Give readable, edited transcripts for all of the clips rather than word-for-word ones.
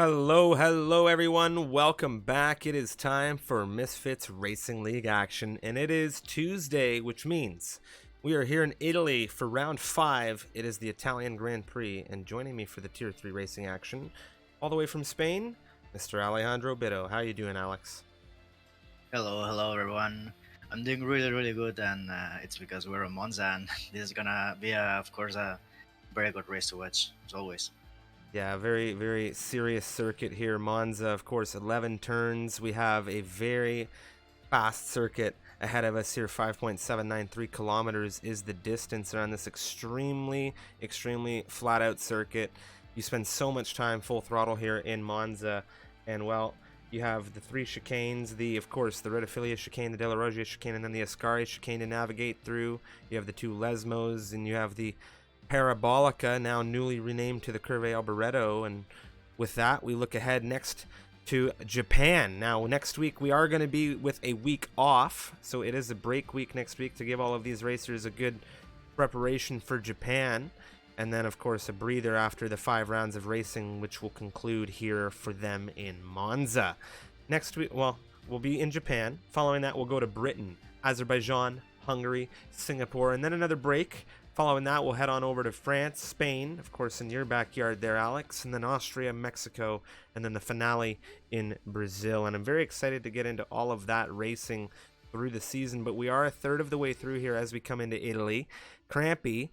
Hello everyone. Welcome back. It is time for Misfits Racing League action, and it is Tuesday, which means we are here in Italy for round 5. It is the Italian Grand Prix, and joining me for the Tier 3 racing action, all the way from Spain, Mr. Alejandro Bitto. How you doing, Alex? Hello, everyone. I'm doing really good, and it's because we're on Monza, and this is gonna be, of course, a very good race to watch, as always. Yeah, very serious circuit here. Monza, of course, 11 turns. We have a very fast circuit ahead of us here. 5.793 kilometers is the distance around this extremely flat out circuit. You spend so much time full throttle here in Monza, and well, you have the 3 chicanes, of course, the Red Affiliate chicane, the Della Roggia chicane, and then the Ascari chicane to navigate through. You have the 2 Lesmos, and you have the Parabolica, now newly renamed to the Curve Alboreto. And with that, we look ahead next to Japan. Now, next week we are going to be with a week off, so it is a break week next week to give all of these racers a good preparation for Japan, and then of course a breather after the 5 rounds of racing, which will conclude here for them in Monza. Next week, well, we'll be in Japan. Following that, we'll go to Britain, Azerbaijan, Hungary, Singapore, and then another break. Following that, we'll head on over to France, Spain, of course, in your backyard there, Alex, and then Austria, Mexico, and then the finale in Brazil. And I'm very excited to get into all of that racing through the season, but we are a third of the way through here as we come into Italy. Crampy,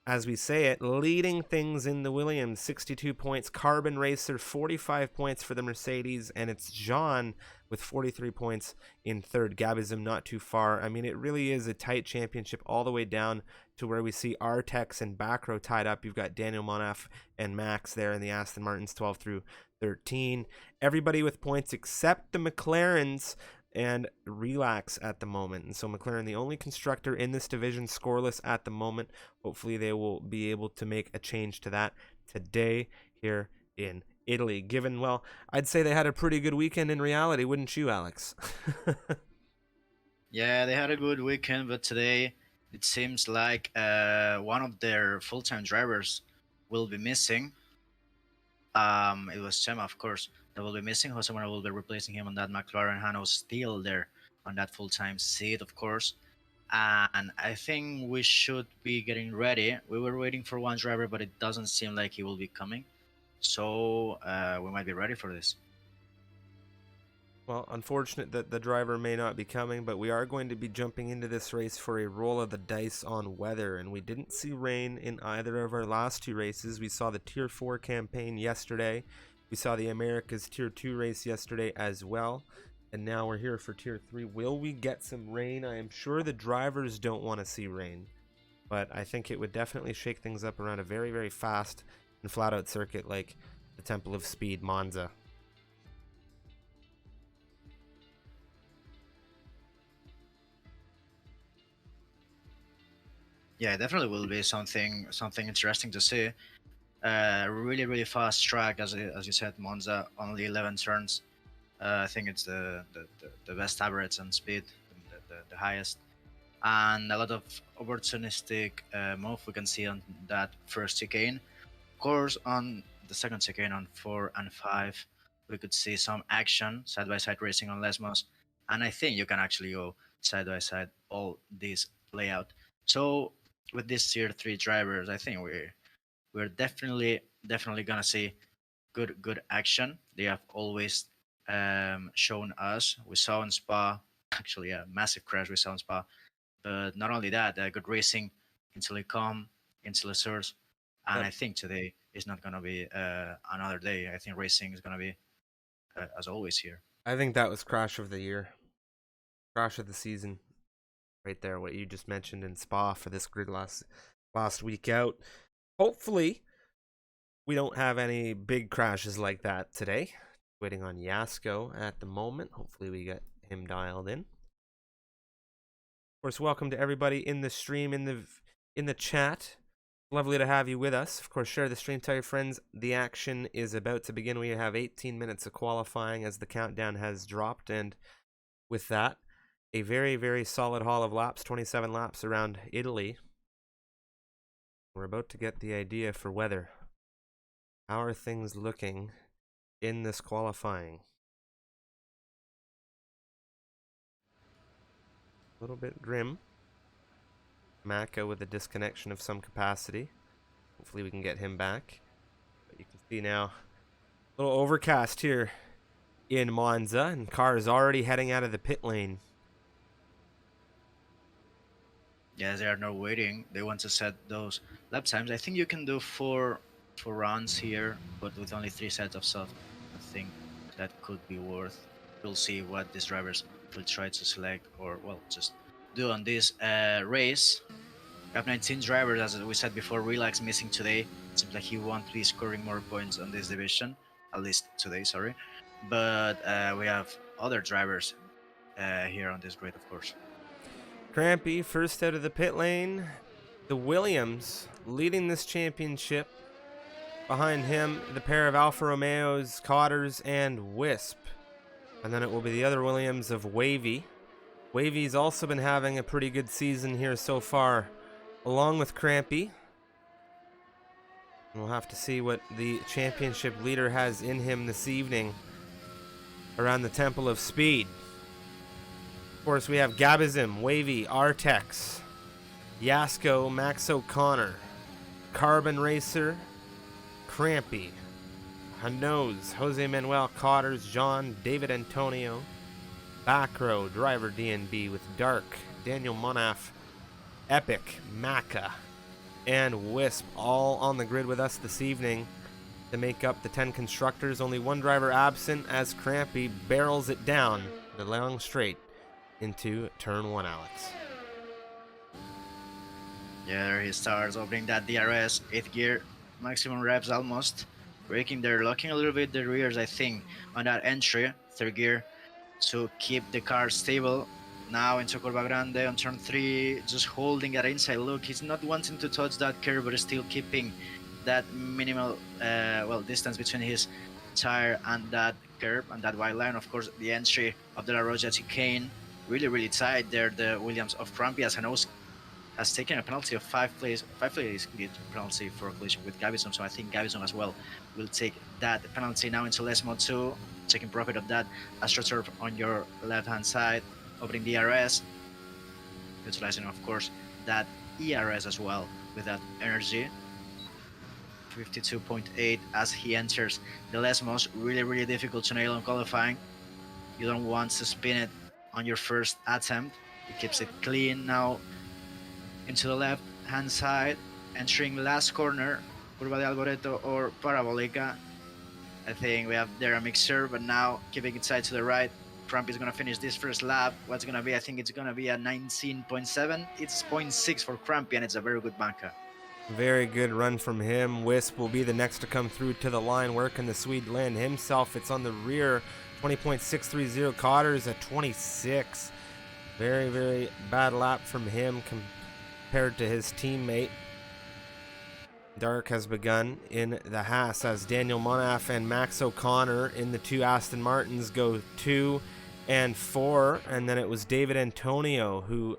as we say it, leading things in the Williams, 62 points. Carbon Racer, 45 points for the Mercedes, and it's John with 43 points in third. Gabizm not too far. I mean, it really is a tight championship all the way down to where we see Artex and back row tied up. You've got Daniel Monaf and Max there in the Aston Martins, 12 through 13. Everybody with points except the McLarens and relax at the moment. And so McLaren, the only constructor in this division, scoreless at the moment. Hopefully they will be able to make a change to that today here in Italy. Given, well, I'd say they had a pretty good weekend in reality, wouldn't you, Alex? Yeah, they had a good weekend, but today it seems like one of their full-time drivers will be missing. It was Chema, of course, that will be missing. Jose Manuel will be replacing him on that McLaren. Hano's still there on that full-time seat, of course. And I think we should be getting ready. We were waiting for one driver, but it doesn't seem like he will be coming. So we might be ready for this. Well, unfortunate that the driver may not be coming, but we are going to be jumping into this race for a roll of the dice on weather, and we didn't see rain in either of our last 2 races. We saw the Tier 4 campaign yesterday. We saw the America's Tier 2 race yesterday as well, and now we're here for Tier 3. Will we get some rain? I am sure the drivers don't want to see rain, but I think it would definitely shake things up around a very fast and flat-out circuit like the Temple of Speed, Monza. Yeah, it definitely will be something interesting to see. Really fast track, as you said, Monza, only 11 turns. I think it's the best average and speed, the highest, and a lot of opportunistic move we can see on that first chicane. Of course, on the second chicane on 4 and 5, we could see some action, side by side racing on Lesmos, and I think you can actually go side by side all this layout. So with these tier 3 drivers, I think we're definitely gonna see good action. They have always shown us. We saw in Spa, actually a massive crash we saw in Spa, but not only that, good racing in Telecom, in Source, and Yep. I think today is not gonna be another day. I think racing is gonna be as always here. I think that was crash of the year, crash of the season, right there. What you just mentioned in Spa for this grid last week out. Hopefully, we don't have any big crashes like that today. Waiting on Yasko at the moment. Hopefully, we get him dialed in. Of course, welcome to everybody in the stream, in the chat. Lovely to have you with us. Of course, share the stream, tell your friends. The action is about to begin. We have 18 minutes of qualifying as the countdown has dropped, and with that, a very solid haul of laps, 27 laps around Italy. We're about to get the idea for weather. How are things looking in this qualifying. A little bit grim. Maka with a disconnection of some capacity. Hopefully we can get him back. But you can see now, a little overcast here in Monza, and cars already heading out of the pit lane. Yeah, they are not waiting. They want to set those lap times. I think you can do four runs here, but with only 3 sets of soft. I think that could be worth. We'll see what these drivers will try to select, or well, just do on this race. We have 19 drivers, as we said before. Relax missing today. It seems like he won't be scoring more points on this division, at least today. Sorry, but we have other drivers here on this grid, of course. Crampy first out of the pit lane. The Williams leading this championship. Behind him, the pair of Alfa Romeos, Cotters, and Wisp. And then it will be the other Williams of Wavy. Wavy's also been having a pretty good season here so far, along with Crampy. We'll have to see what the championship leader has in him this evening around the Temple of Speed. Of course, we have Gabizim, Wavy, Artex, Yasko, Max O'Connor, Carbon Racer, Crampy, Hanoz, Jose Manuel, Cotters, John, David Antonio, Backrow, Driver DNB with Dark, Daniel Monaf, Epic, Maka, and Wisp all on the grid with us this evening to make up the 10 constructors. Only one driver absent as Crampy barrels it down the long straight into turn 1, Alex. Yeah, there he starts opening that DRS, 8th gear, maximum revs almost. Braking there, locking a little bit the rears, I think, on that entry, 3rd gear, to keep the car stable. Now into Curva Grande on turn 3, just holding that inside look. He's not wanting to touch that curve, but still keeping that minimal distance between his tire and that curb and that white line. Of course, the entry of the La Roja chicane, really tight there. The Williams of Crampy, as Hanos has taken a penalty of 5 plays penalty for a collision with Gavison, so I think Gavison as well will take that penalty. Now into Lesmo 2, taking profit of that AstroTurf on your left hand side, opening the DRS, utilizing of course that ERS as well with that energy. 52.8 as he enters the Lesmos. Really difficult to nail on qualifying. You don't want to spin it on your first attempt. He keeps it clean now into the left hand side, entering last corner, Curva de Alboreto or Parabolica. I think we have there a mixer, but now keeping it side to the right. Trump is going to finish this first lap. What's going to be? I think it's going to be a 19.7. It's 0.6 for Crampy, and it's a very good banca. Very good run from him. Wisp will be the next to come through to the line. Where can the Swede land himself? It's on the rear. 20.630. Cotters at 26. Very bad lap from him compared to his teammate. Dark has begun in the Haas as Daniel Monaf and Max O'Connor in the 2 Aston Martins go 2 and 4, and then it was David Antonio who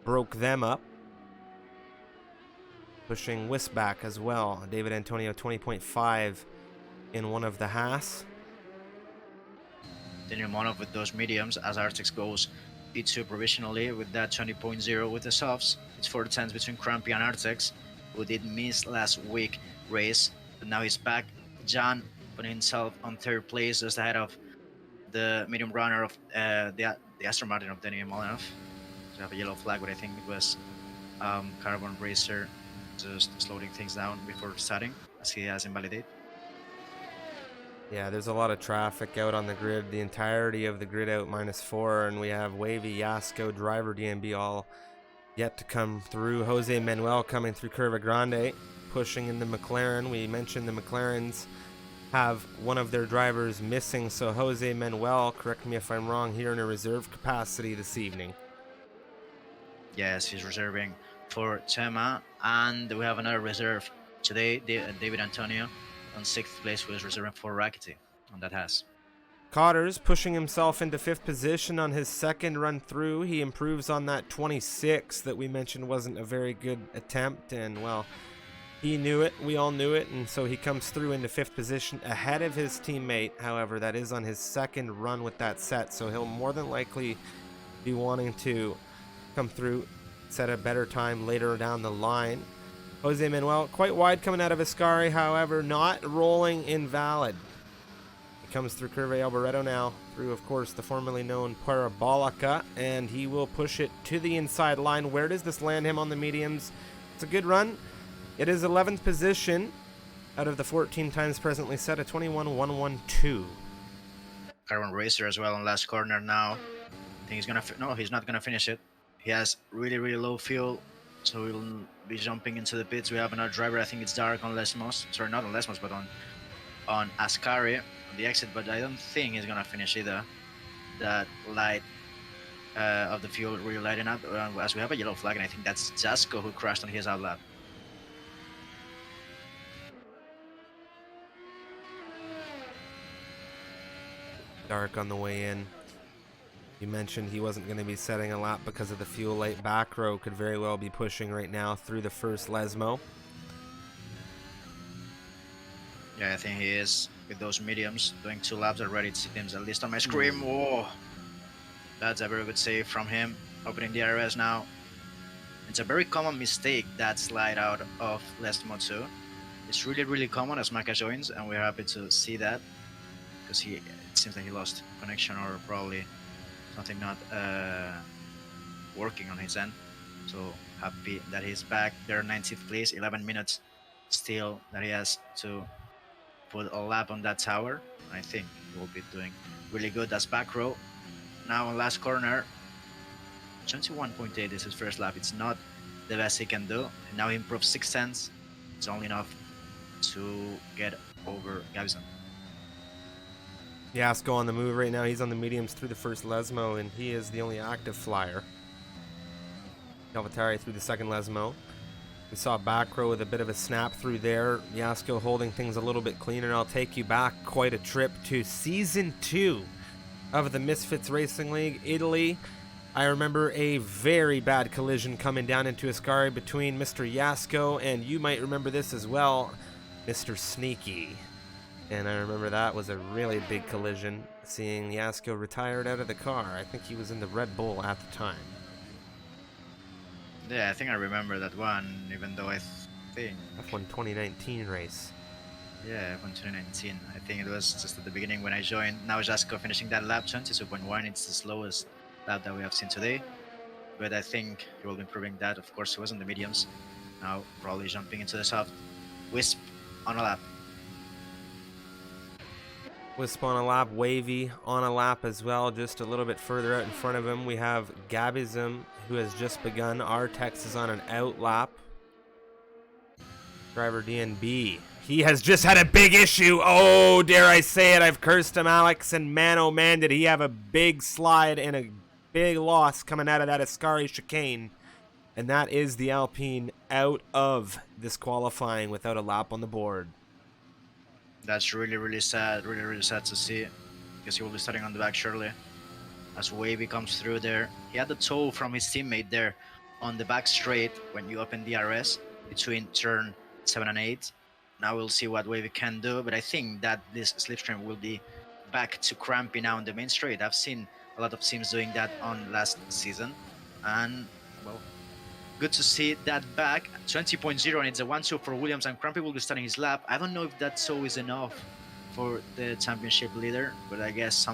broke them up, pushing Wisp back as well. David Antonio 20.5 in one of the Haas. Daniel Monaf with those mediums as Artex goes P2 provisionally with that 20.0 with the softs. It's 4 10s between Crampy and Artex, who did miss last week race, but now he's back. John putting himself on 3rd place, just ahead of the medium runner of the Aston Martin of Daniel Monaf. So have a yellow flag, but I think it was Carbon Racer just slowing things down before starting, as he has invalidated. Yeah, there's a lot of traffic out on the grid, the entirety of the grid out -4, and we have Wavy, Yasko, Driver DNB all yet to come through. Jose Manuel coming through Curva Grande, pushing in the McLaren. We mentioned the McLarens have one of their drivers missing, so Jose Manuel, correct me if I'm wrong, here in a reserve capacity this evening. Yes, he's reserving for Tema, and we have another reserve today, David Antonio on 6th place, who is reserving for Rakiti on that Haas. Cotters pushing himself into 5th position on his 2nd run through. He improves on that 26 that we mentioned wasn't a very good attempt, and well, He knew it, we all knew it, and so he comes through into 5th position ahead of his teammate. However, that is on his second run with that set, so he'll more than likely be wanting to come through, set a better time later down the line. Jose Manuel quite wide coming out of Ascari, however, not rolling invalid. He comes through Curve Alboreto now, through, of course, the formerly known Parabolica, and he will push it to the inside line. Where does this land him on the mediums? It's a good run. It is 11th position out of the 14 times presently set, a 21.112. Carbon Racer as well on last corner now. I think he's gonna, no, he's not gonna finish it. He has really, really low fuel, so he'll be jumping into the pits. We have another driver, I think it's Dark on Lesmos. Sorry, not on Lesmos, but on Ascari, on the exit, but I don't think he's gonna finish either. That light of the fuel really lighting up, as we have a yellow flag, and I think that's Jasko who crashed on his outlap. Dark on the way in. You mentioned he wasn't going to be setting a lap because of the fuel light. Back row could very well be pushing right now through the first Lesmo. Yeah, I think he is with those mediums doing 2 laps already. It seems, at least on my screen. Whoa, that's a very good save from him. Opening the RS now. It's a very common mistake, that slide out of Lesmo 2. It's really, really common as Maka joins, and we're happy to see that because it seems like he lost connection or probably something not working on his end. So happy that he's back there, 19th place, 11 minutes still that he has to put a lap on that tower. I think he will be doing really good. That's back row. Now on last corner, 21.8 is his first lap. It's not the best he can do. And now he improves 6 tenths. It's only enough to get over Gavison. Yasko on the move right now. He's on the mediums through the first Lesmo, and he is the only active flyer. Galvatari through the second Lesmo. We saw back row with a bit of a snap through there. Yasko holding things a little bit cleaner. I'll take you back quite a trip to Season 2 of the Misfits Racing League, Italy. I remember a very bad collision coming down into Ascari between Mr. Yasko, and you might remember this as well, Mr. Sneaky. And I remember that was a really big collision, seeing Yasko retired out of the car. I think he was in the Red Bull at the time. Yeah, I think I remember that one, even though I think... F1 2019 race. Yeah, F1 2019. I think it was just at the beginning when I joined. Now Jasko finishing that lap, 22.1. It's the slowest lap that we have seen today. But I think he will be improving that. Of course, he was on the mediums. Now probably jumping into the soft. Wisp on a lap. Wisp on a lap, Wavy on a lap as well, just a little bit further out in front of him. We have Gabism, who has just begun. Artex is on an out lap. Driver DNB, he has just had a big issue. Oh, dare I say it, I've cursed him, Alex, and man, oh man, did he have a big slide and a big loss coming out of that Ascari chicane. And that is the Alpine out of this qualifying without a lap on the board. That's really, really sad. Really, really sad to see, because he will be starting on the back shortly. As Wavy comes through there, he had the tow from his teammate there on the back straight when you open the RS between turn 7 and 8. Now we'll see what Wavy can do, but I think that this slipstream will be back to crampy now on the main straight. I've seen a lot of teams doing that on last season, and well, good to see that back. 20.0, and it's a 1-2 for Williams, and Crampy will be starting his lap. I don't know if that so is enough for the championship leader, but I guess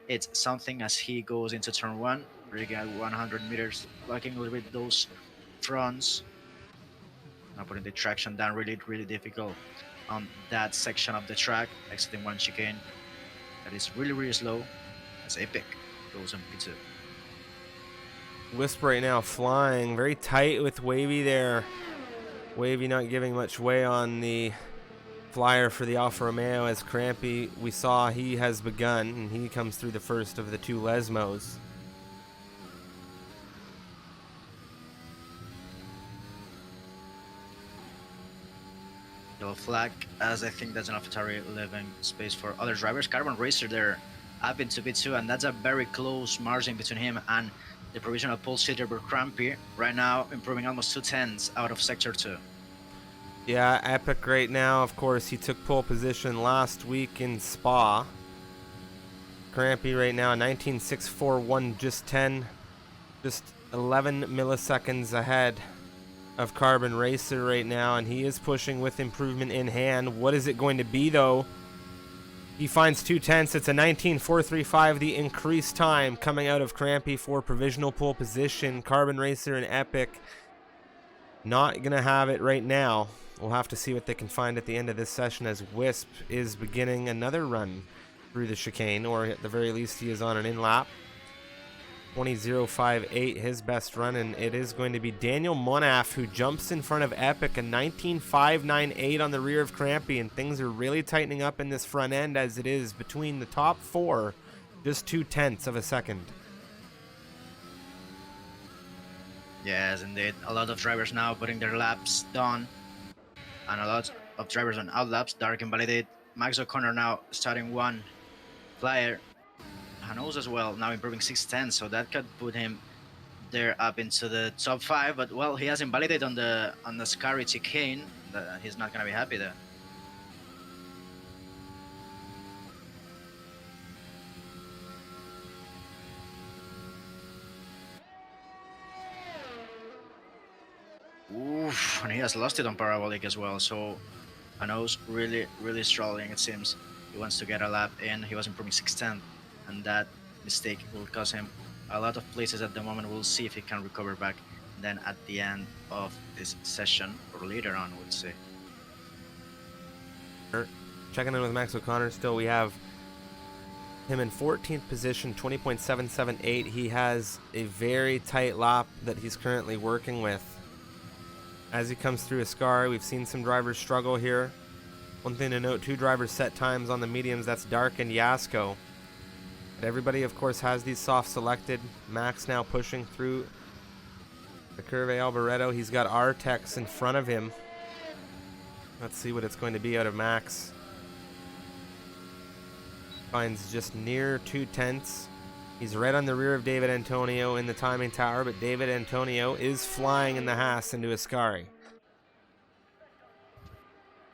it's something as he goes into turn 1, rigging at 100 meters, locking a little bit those fronts. Now putting the traction down, really, really difficult on that section of the track, exiting one chicane that is really, really slow as Epic goes on P2. Wisp right now flying very tight with Wavy there. Wavy not giving much way on the flyer for the Alfa Romeo, as Crampy, we saw he has begun, and he comes through the first of the 2 Lesmos. Yellow flag, as I think that's an AlphaTauri leaving space for other drivers. Carbon Racer there up into P2, and that's a very close margin between him and the provisional pole sitter Crampy. Right now improving almost 2 tenths out of sector 2. Yeah, Epic right now, of course, he took pole position last week in Spa. Crampy right now, 19.641, just 11 milliseconds ahead of Carbon Racer right now, and he is pushing with improvement in hand. What is it going to be, though? He finds 2/10. It's a 19.435, the increased time coming out of Crampy for provisional pole position. Carbon Racer and Epic not going to have it right now. We'll have to see what they can find at the end of this session as Wisp is beginning another run through the chicane, or at the very least he is on an in-lap. 20.058 his best run, and it is going to be Daniel Monaf who jumps in front of Epic, a 19.598 on the rear of Crampy, and things are really tightening up in this front end as it is between the top four, just 0.2 of a second. Yes, indeed. A lot of drivers now putting their laps done, and a lot of drivers on out laps. Dark invalidate. Max O'Connor now starting one. Flyer, Hanos as well, now improving 610, so that could put him there up into the top 5. But well, he has invalidated on the Scary chicane. He's not gonna be happy there. Oof, and he has lost it on Parabolic as well. So Hanos really struggling. It seems he wants to get a lap in. He was improving 610, and that mistake will cost him a lot of places at the moment. We'll see if he can recover back. Then at the end of this session, or later on, we'll see. Checking in with Max O'Connor still, we have him in 14th position, 20.778. He has a very tight lap that he's currently working with. As he comes through Ascari, we've seen some drivers struggle here. One thing to note, 2 drivers set times on the mediums. That's Dark and Yasko. But everybody, of course, has these soft selected. Max now pushing through the Curve Alboreto. He's got Artex in front of him. Let's see what it's going to be out of Max. Finds just near 2/10. He's right on the rear of David Antonio in the timing tower, but David Antonio is flying in the Haas into Ascari.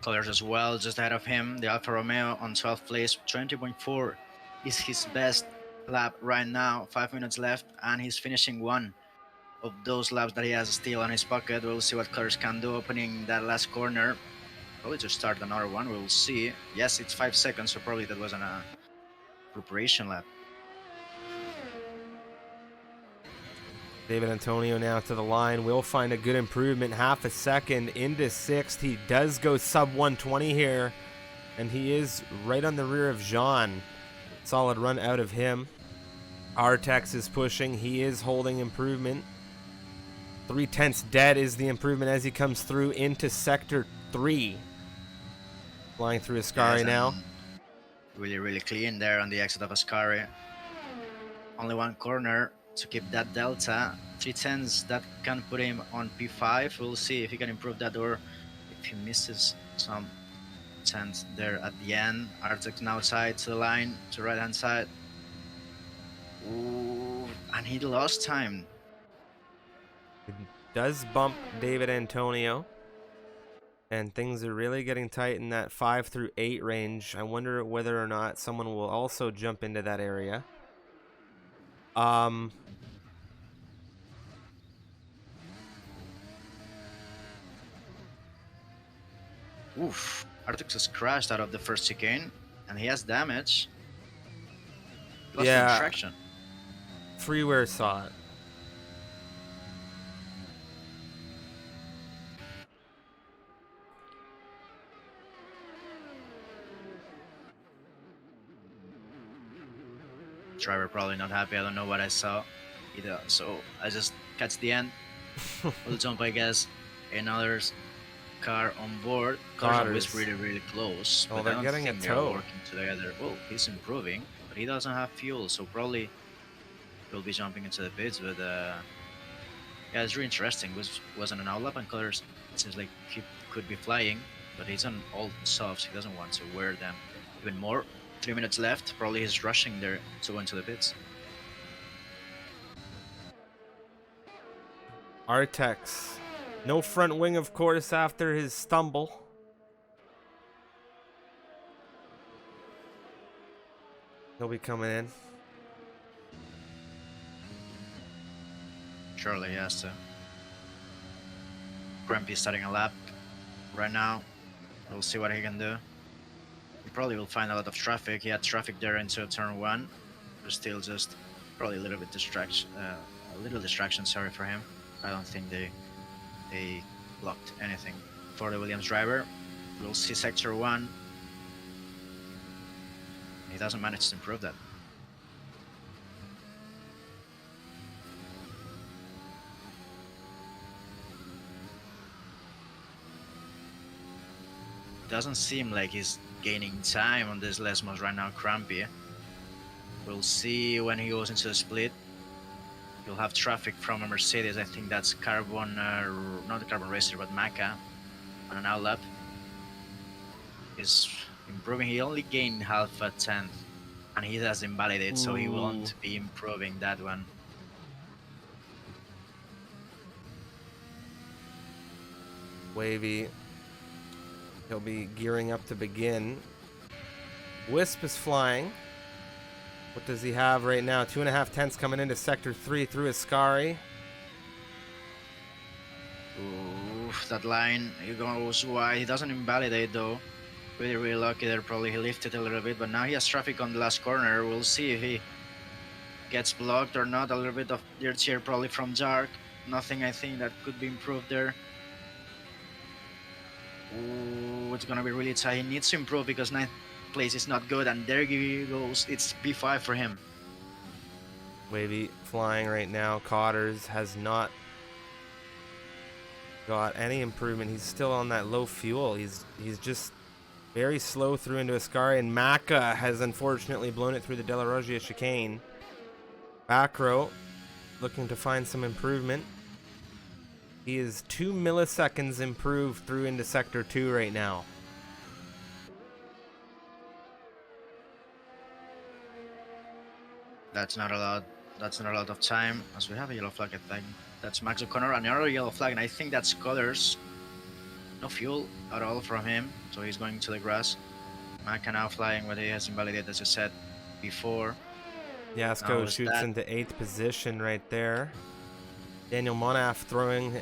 Colors as well, just ahead of him. The Alfa Romeo on 12th place, 20.4 is his best lap right now. 5 minutes left, and he's finishing one of those laps that he has still on his pocket. We'll see what Colors can do opening that last corner. Probably to start another one. We'll see. Yes, it's 5 seconds, so probably that wasn't a preparation lap. David Antonio now to the line. Will find a good improvement. Half a second into 6th. He does go sub 120 here. And he is right on the rear of Jean. Solid run out of him. Artex is pushing. He is holding improvement. 0.3 dead is the improvement as he comes through into Sector 3. Flying through Ascari Yes, now. Really clean there on the exit of Ascari. Only one corner to keep that delta. 3/10s, that can put him on P5. We'll see if he can improve that, or if he misses some tenths there at the end. Artex now outside to the line, to right hand side. Ooh, and he lost time. Does bump David Antonio. And things are really getting tight in that 5 through 8 range. I wonder whether or not someone will also jump into that area. Oof, Artex has crashed out of the first chicane, and he has damage. Lost Yeah. traction. Freeware saw it. Driver probably not happy. I don't know what I saw either, so I just catch the end. We'll jump, I guess, another car on board. Cars always really close. Oh, but they're I don't getting think a they're tow. working together. Well, he's improving, but he doesn't have fuel, so probably he'll be jumping into the pits. But yeah, it's really interesting. Wasn't an outlap, and Colors, it seems like he could be flying, but he's on all softs. He doesn't want to wear them even more. 3 minutes left. Probably he's rushing there to go into the pits. Artex No front wing, of course, after his stumble. He'll be coming in. Surely he has to. Grumpy starting a lap right now. We'll see what he can do. He probably will find a lot of traffic. He had traffic there into turn 1. There's still just probably a little bit distraction, sorry for him. I don't think they blocked anything for the Williams driver. We'll see sector 1. He doesn't manage to improve that. Doesn't seem like he's gaining time on this Lesmos right now, Crampy. We'll see when he goes into the split. You'll have traffic from a Mercedes. I think that's Carbon, not the Carbon Racer, but Maca on an outlap. He's improving. He only gained half a tenth, and he has invalidated, so he won't be improving that one. Wavy. He'll be gearing up to begin. Wisp is flying. What does he have right now? 2.5 tenths coming into sector 3 through Ascari. Ooh, that line, he goes wide. He doesn't invalidate though. Really lucky there. Probably he lifted a little bit, but now he has traffic on the last corner. We'll see if he gets blocked or not. A little bit of dirt here probably from Jark. Nothing I think that could be improved there. Ooh, it's gonna be really tight. He needs to improve because 9th place is not good, and there he goes. It's B5 for him. Wavy flying right now. Cotters has not got any improvement. He's still on that low fuel. He's just very slow through into Ascari, and Maca has unfortunately blown it through the Della Roggia chicane. Back row looking to find some improvement. He is 2 milliseconds improved through into sector 2 right now. That's not a lot. That's not a lot of time. As we have a yellow flag, I think that's Max O'Connor. Another yellow flag, and I think that's Colors. No fuel at all from him, so he's going to the grass. Maca now flying, but he has invalidated, as I said before. Yasko shoots into 8th position right there. Daniel Monaf throwing.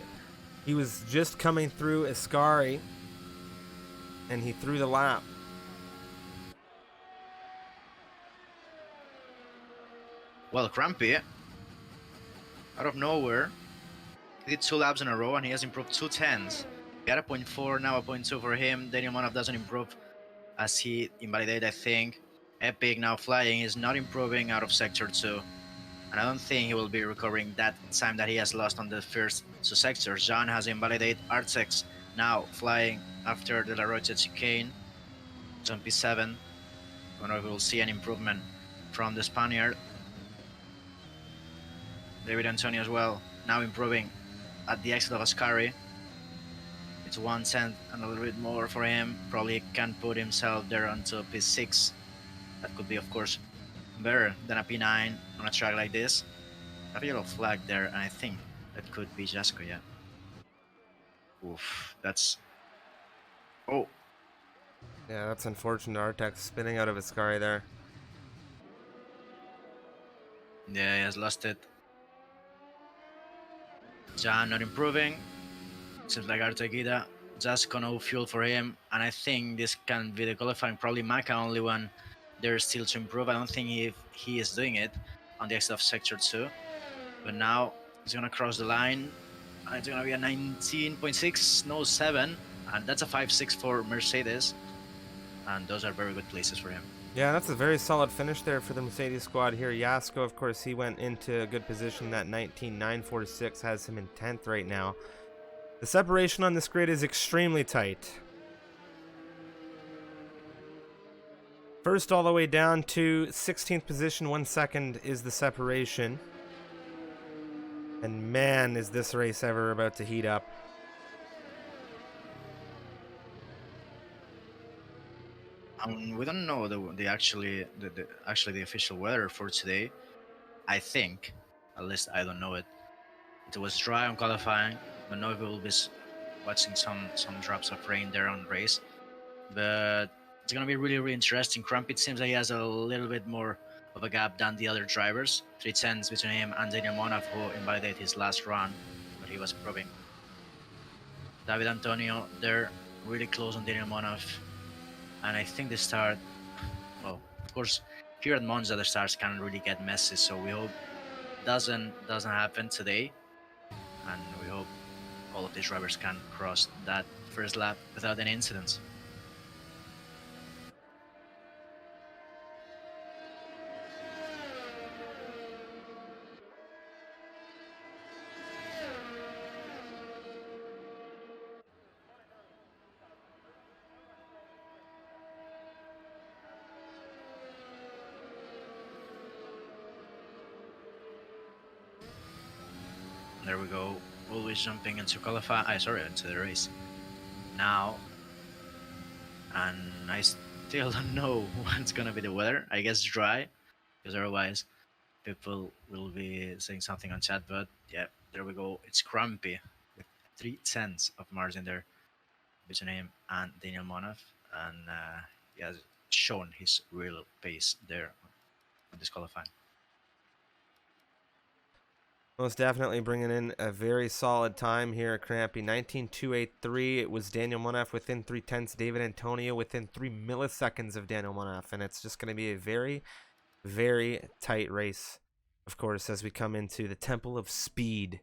He was just coming through Ascari, and he threw the lap. Well, Crampy, out of nowhere, he did 2 laps in a row, and he has improved 2 tenths. Got a 0.4, now a 0.2 for him. Daniel Monaf doesn't improve as he invalidated, I think. Epic now flying is not improving out of sector 2. And I don't think he will be recovering that time that he has lost on the first 2 sectors. John has invalidated. Artex now flying after the La Roche chicane. It's on P7. I don't know if we will see an improvement from the Spaniard. David Antonio as well, now improving at the exit of Ascari. It's 1 tenth and a little bit more for him. Probably can put himself there until P6. That could be, of course, better than a P9 on a track like this. I have a yellow flag there, and I think that could be Jasko, yeah. Oof, that's... Oh. Yeah, that's unfortunate. Artex spinning out of Ascari there. Yeah, he has lost it. Jan not improving. Seems like Arteguida just no fuel for him, and I think this can be the qualifying. Probably Maca only one there's still to improve. I don't think if he is doing it on the exit of sector 2, but now he's gonna cross the line, and it's gonna be a 19.6, no 7, and that's a 5.6 for Mercedes, and those are very good places for him. Yeah, that's a very solid finish there for the Mercedes squad here. Yasko, of course, he went into a good position. That 19.946 has him in 10th right now. The separation on this grid is extremely tight. First all the way down to 16th position, 1 second is the separation. And man, is this race ever about to heat up. We don't know the official weather for today. I think, at least I don't know it. It was dry on qualifying, Don't know if we will be watching some drops of rain there on race, but it's gonna be really interesting. Crump, it seems like he has a little bit more of a gap than the other drivers. 3 tenths between him and Daniel Monaf, who invalidated his last run, but he was improving. David Antonio, they're really close on Daniel Monaf, and I think the start. Well, of course, here at Monza, the starts can really get messy, so we hope doesn't happen today, and we hope all of these drivers can cross that first lap without any incidents. There we go. Always jumping into qualify. Sorry, into the race now, and I still don't know what's gonna be the weather. I guess dry, because otherwise people will be saying something on chat. But yeah, there we go. It's Crumpy with 3 tenths of margin there between him and Daniel Monaf, and he has shown his real pace there on this qualifying. Most definitely bringing in a very solid time here at Crampy. 19.283. It was Daniel Monaf within 3 tenths. David Antonio within 3 milliseconds of Daniel Monaf. And it's just going to be a very, very tight race, of course, as we come into the Temple of Speed.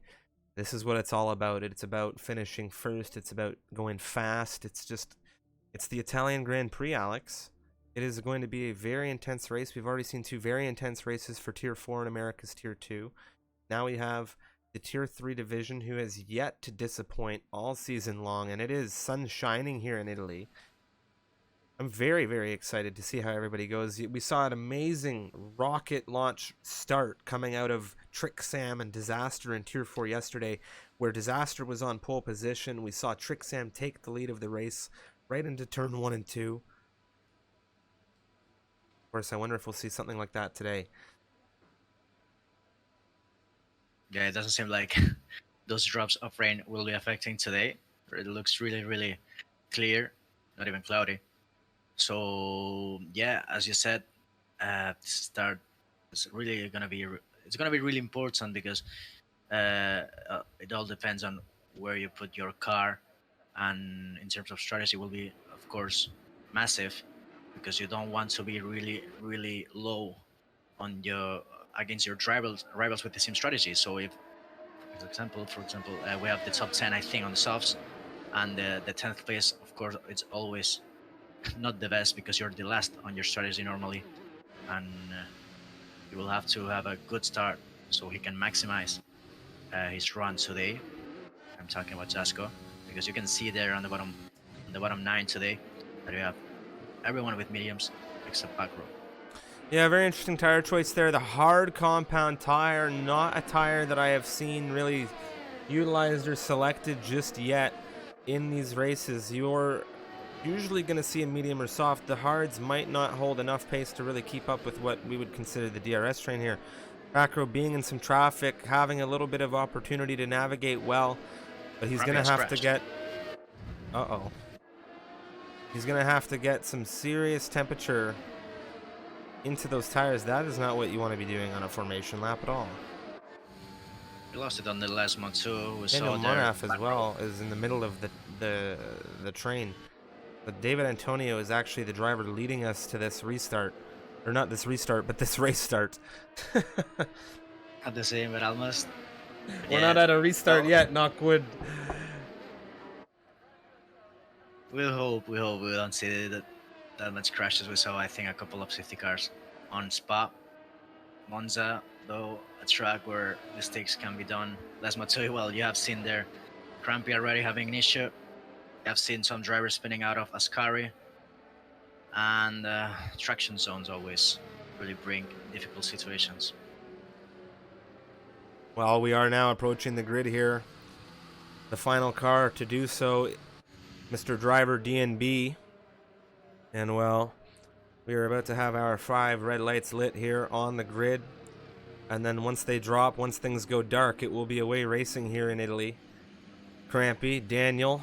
This is what it's all about. It's about finishing first. It's about going fast. It's the Italian Grand Prix, Alex. It is going to be a very intense race. We've already seen 2 very intense races for Tier 4 and America's Tier 2. Now we have the Tier 3 division, who has yet to disappoint all season long, and it is sun shining here in Italy. I'm very, very excited to see how everybody goes. We saw an amazing rocket launch start coming out of Trick Sam and Disaster in Tier 4 yesterday, where Disaster was on pole position. We saw Trick Sam take the lead of the race right into turn 1 and 2. Of course, I wonder if we'll see something like that today. Yeah, it doesn't seem like those drops of rain will be affecting today. It looks really clear, not even cloudy. So yeah, as you said, start is really gonna be really important, because it all depends on where you put your car, and in terms of strategy will be, of course, massive, because you don't want to be really low on your against your rivals with the same strategy. So if, for example, we have the top 10, I think, on the softs, and the 10th place, of course, it's always not the best, because you're the last on your strategy normally, and you will have to have a good start so he can maximize his run today. I'm talking about Jasco, because you can see there on the bottom 9 today that you have everyone with mediums except back row. Yeah, very interesting tire choice there. The hard compound tire, not a tire that I have seen really utilized or selected just yet in these races. You're usually going to see a medium or soft. The hards might not hold enough pace to really keep up with what we would consider the DRS train here. Back row being in some traffic, having a little bit of opportunity to navigate well, but he's going to have to get... Uh-oh. He's going to have to get some serious temperature into those tires. That is not what you want to be doing on a formation lap at all. We lost it on the last one too. Daniel Monaf as well is in the middle of the train. But David Antonio is actually the driver leading us to this restart. Or not this restart, but this race start. At the same, but almost. We're not at a restart yet, knock wood. We hope we don't see that much crashes. We saw, I think, a couple of safety cars on Spa. Monza, though, a track where mistakes can be done. Les Matui, well, you have seen there Crampy already having an issue. You have seen some drivers spinning out of Ascari. And traction zones always really bring difficult situations. Well, we are now approaching the grid here. The final car to do so, Mr. Driver DNB. And well, we are about to have our 5 red lights lit here on the grid. And then once they drop, once things go dark, it will be away racing here in Italy. Crampy, Daniel,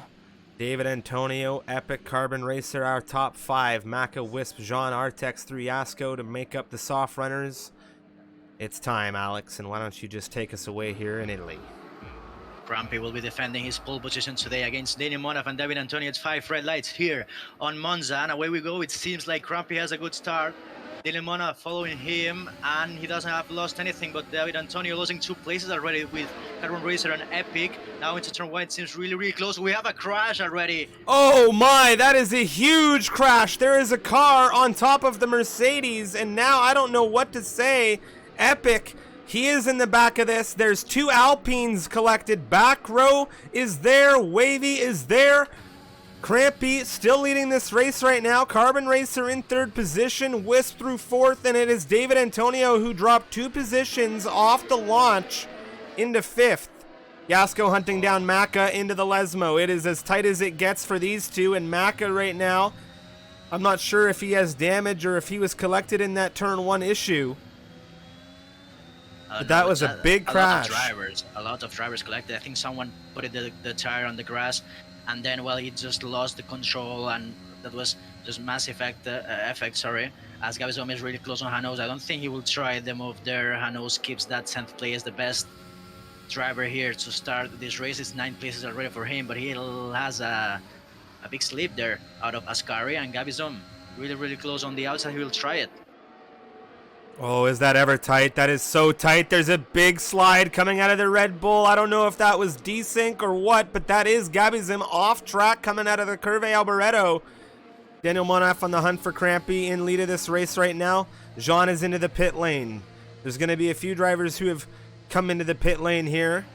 David Antonio, Epic, Carbon Racer, our top 5. Maka, Wisp, Jean, Artex, 3 Yasko to make up the soft runners. It's time, Alex, and why don't you just take us away here in Italy? Crampy will be defending his pole position today against Daniel Monaf and David Antonio. It's 5 red lights here on Monza, and away we go. It seems like Crampy has a good start. Daniel Monaf following him, and he doesn't have lost anything, but David Antonio losing 2 places already with Carbon Racer and Epic. Now into turn 1, it seems really, really close. We have a crash already. Oh my, that is a huge crash. There is a car on top of the Mercedes, and now I don't know what to say. Epic, he is in the back of this. There's 2 Alpines collected. Back row is there. Wavy is there. Crampy still leading this race right now. Carbon Racer in 3rd position. Wisp through 4th, and it is David Antonio who dropped 2 positions off the launch into 5th. Yasko hunting down Maka into the Lesmo. It is as tight as it gets for these two, and Maka right now, I'm not sure if he has damage or if he was collected in that turn 1 issue. But that was a big crash. A lot of drivers collected. I think someone put the tire on the grass, and then, well, he just lost the control, and that was just mass effect, as Gabizom is really close on Hanos. I don't think he will try the move there. Hanos keeps that 10th place, the best driver here to start this race. It's 9 places already for him, but he has a big slip there out of Ascari, and Gabizom really, really close on the outside. He will try it. Oh, is that ever tight? That is so tight. There's a big slide coming out of the Red Bull. I don't know if that was desync or what, but that is Gabizom off track coming out of the Curve Alboreto. Daniel Monaf on the hunt for Crampy in lead of this race right now. Jean is into the pit lane. There's going to be a few drivers who have come into the pit lane here.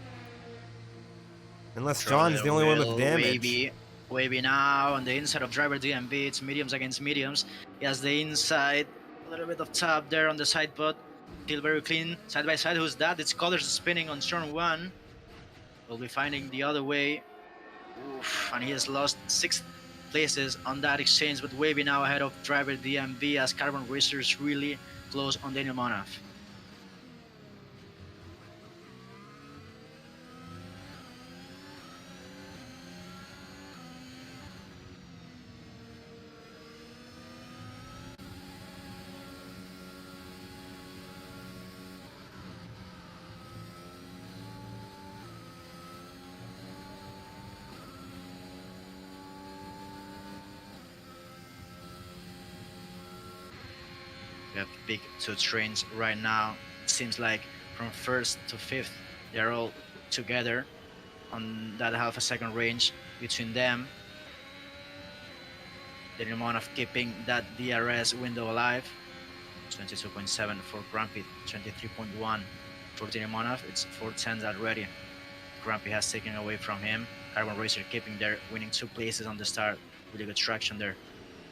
Unless John's the only one with damage. Wavy now on the inside of driver DMB. It's mediums against mediums. He has the inside. A little bit of tap there on the side pod. Still very clean. Side by side. Who's that? It's Colors spinning on turn 1. We'll be finding the other way. Oof, and he has lost 6 places on that exchange. But Wavy now ahead of driver DMB as Carbon Racer is really close on Daniel Monaf. We have big 2 trains right now. It seems like from 1st to 5th, they're all together on that half a second range between them. The amount of keeping that DRS window alive. 22.7 for Grumpy, 23.1 for Dinamonov. It's 410s already. Grumpy has taken away from him. Carbon Racer keeping there, winning 2 places on the start. Really good traction there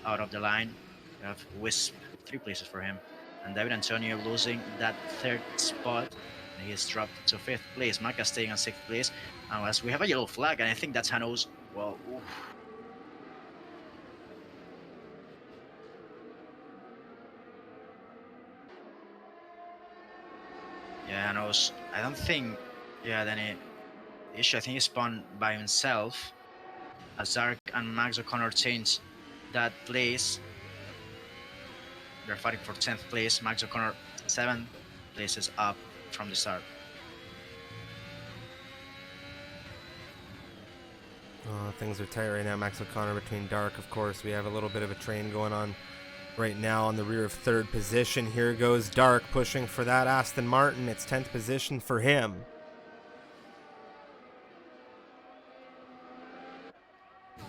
out of the line. We have Wisp, 3 places for him. And David Antonio losing that 3rd spot. And he is dropped to 5th place. Maka staying on 6th place. And as we have a yellow flag, and I think that's Hanos. Well, oof. Yeah, Hanos. I don't think he had any issue. I think he spawned by himself. As Zark and Max O'Connor changed that place. They're fighting for 10th place. Max O'Connor 7 places up from the start. Oh, things are tight right now. Max O'Connor between Dark, of course. We have a little bit of a train going on right now on the rear of 3rd position. Here goes Dark pushing for that Aston Martin. It's 10th position for him.